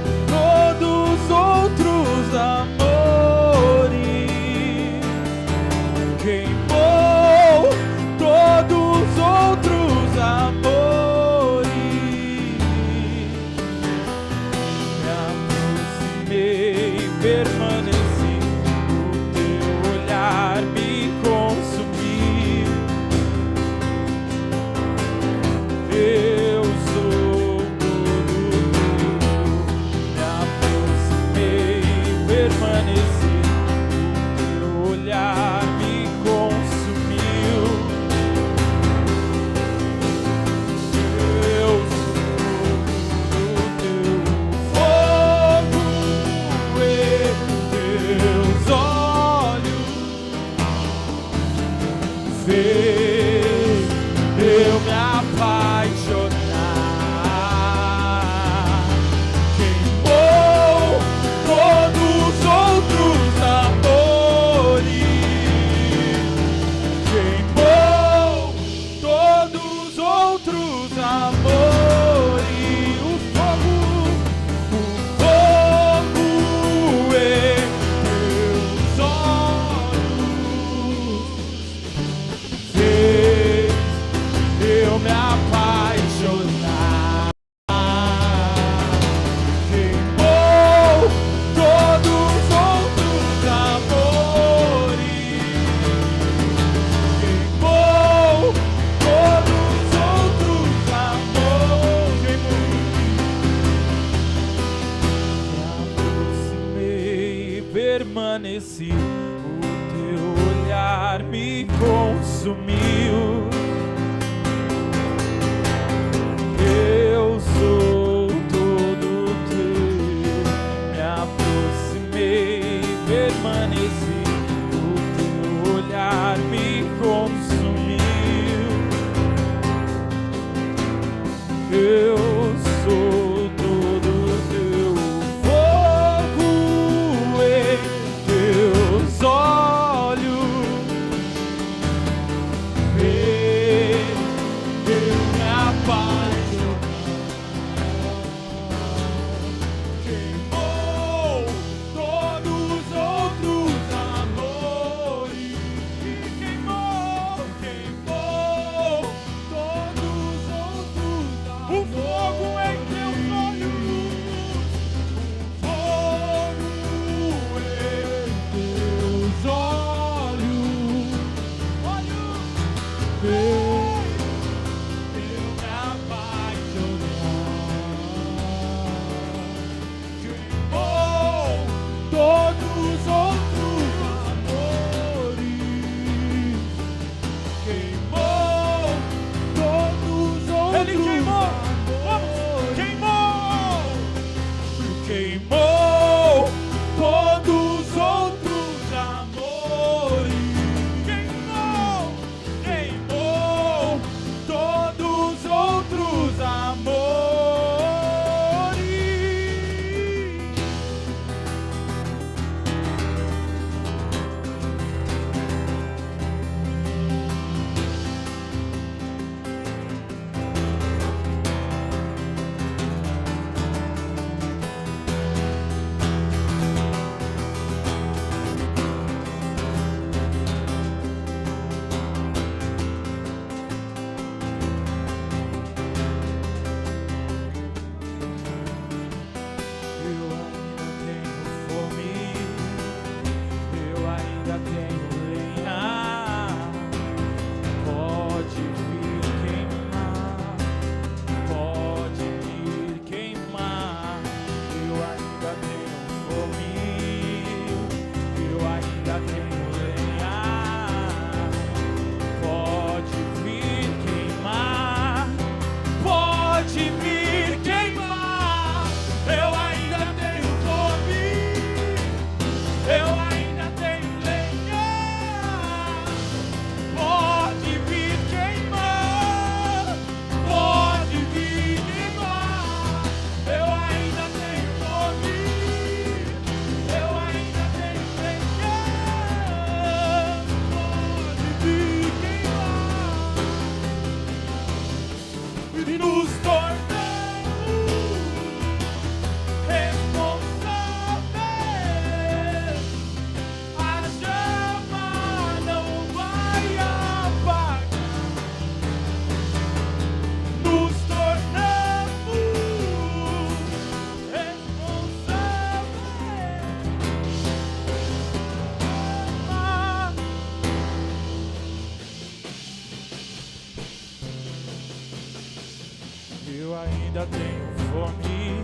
ainda tenho fome,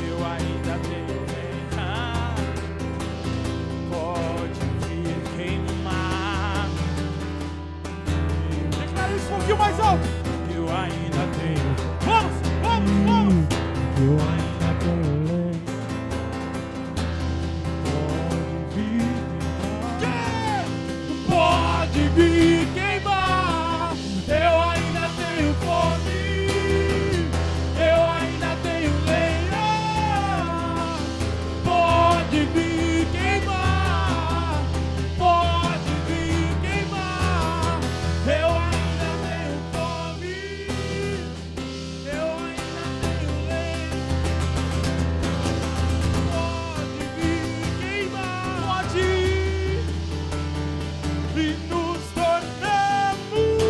eu ainda tenho lenha, pode vir queimar. Declara isso um pouquinho mais alto. Eu ainda tenho. Vamos, vamos, vamos. Eu ainda tenho lenha, pode vir queimar. Eu ainda tenho fome, eu ainda tenho lenha, pode vir queimar, pode vir queimar. Eu ainda tenho fome, eu ainda tenho lenha, pode vir queimar, pode. E nos tornamos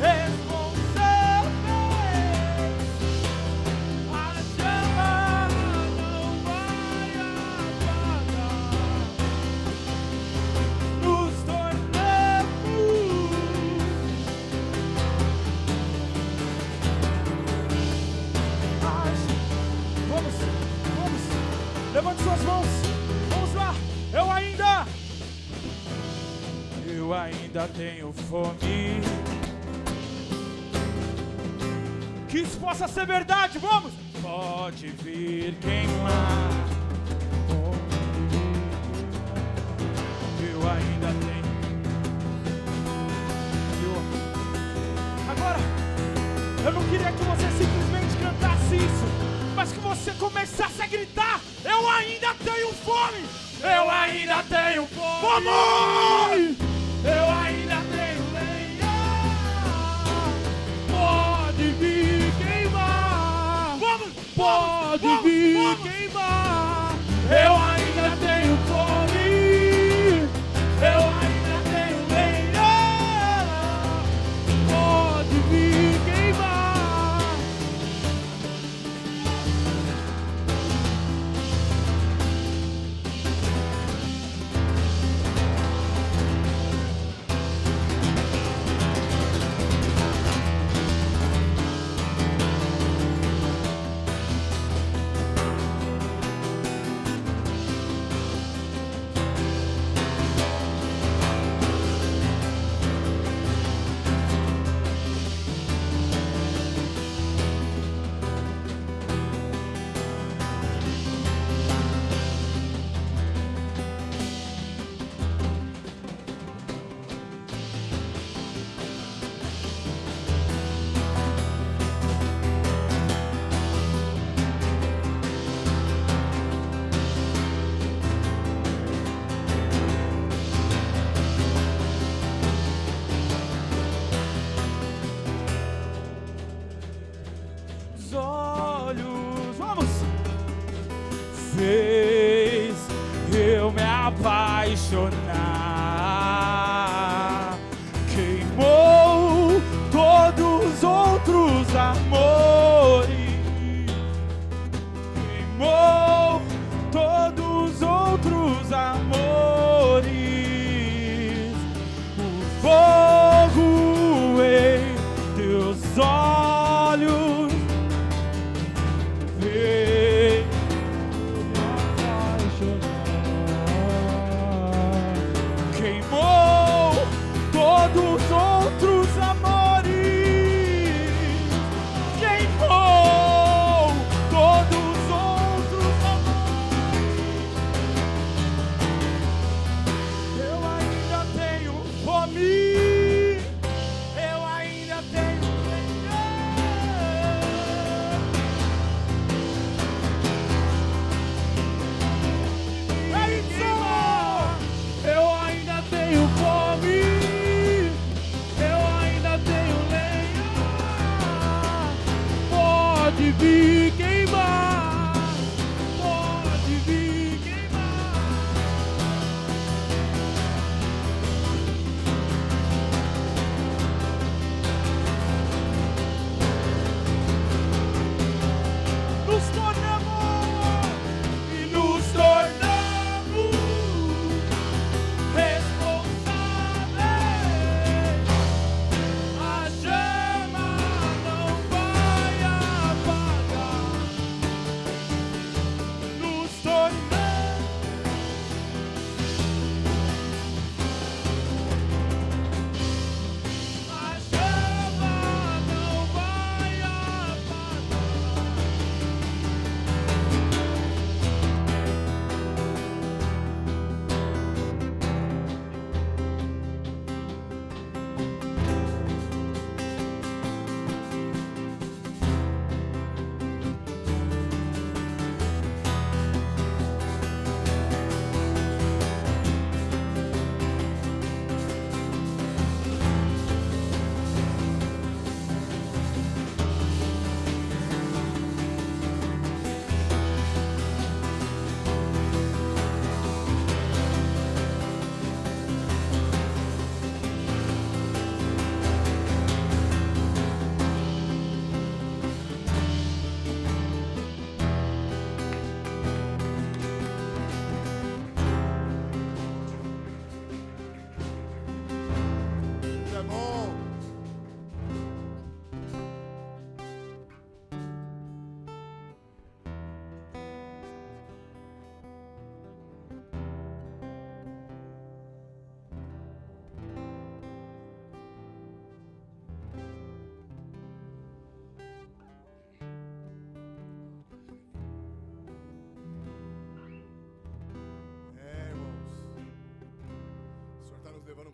responsáveis. A chama não vai apagar. Nos tornamos. Vamos, vamos. Levante suas mãos. Vamos lá. Eu ainda tenho fome. Que isso possa ser verdade, vamos! Pode vir queimar. Eu ainda tenho. Agora, eu não queria que você simplesmente cantasse isso, mas que você começasse a gritar: eu ainda tenho fome! Eu ainda tenho fome! Vamos! Eu ainda tenho lenha, pode vir queimar. Vamos! Pode vir queimar. Eu ainda tenho fome, eu ainda tenho lenha, pode vir queimar. Fez eu me apaixonar, queimou todos os outros amores, queimou todos os outros amores, o fogo em teus olhos fez queimou todos os outros amores, queimou todos os outros amores. Eu ainda tenho fome, eu ainda tenho lenha. É isso! Eu ainda tenho fome, eu ainda tenho lenha, pode vir queimar, pode vir queimar. Nos tornamos e nos tornamos responsáveis. A chama não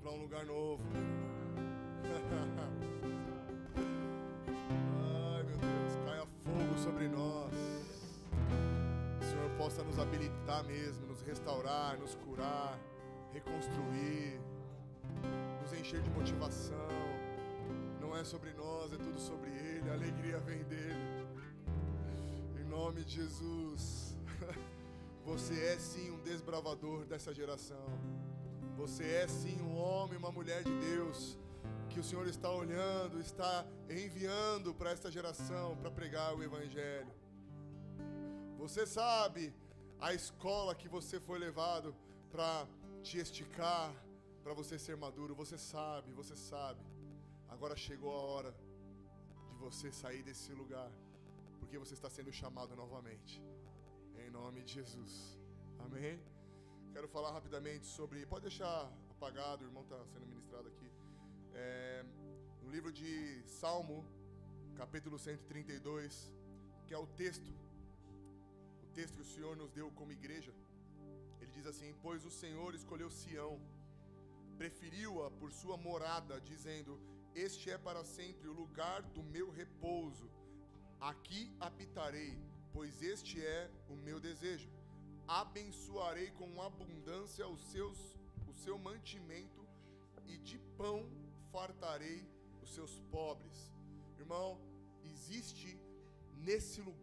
para um lugar novo. Ai, meu Deus, caia fogo sobre nós. Que o Senhor possa nos habilitar mesmo, nos restaurar, nos curar, reconstruir, nos encher de motivação. Não é sobre nós, é tudo sobre Ele. A alegria vem dEle. Em nome de Jesus. Você é sim um desbravador dessa geração. Você é sim um homem, uma mulher de Deus, que o Senhor está olhando, está enviando para esta geração para pregar o Evangelho. Você sabe a escola que você foi levado para te esticar, para você ser maduro. Você sabe, você sabe. Agora chegou a hora de você sair desse lugar, porque você está sendo chamado novamente. Em nome de Jesus. Amém? Quero falar rapidamente sobre... Pode deixar apagado, o irmão está sendo ministrado aqui. No livro de Salmo, capítulo 132, que é o texto que o Senhor nos deu como igreja. Ele diz assim: pois o Senhor escolheu Sião, preferiu-a por sua morada, dizendo: este é para sempre o lugar do meu repouso. Aqui habitarei, pois este é o meu desejo. Abençoarei com abundância o seu mantimento, e de pão fartarei os seus pobres. Irmão, existe nesse lugar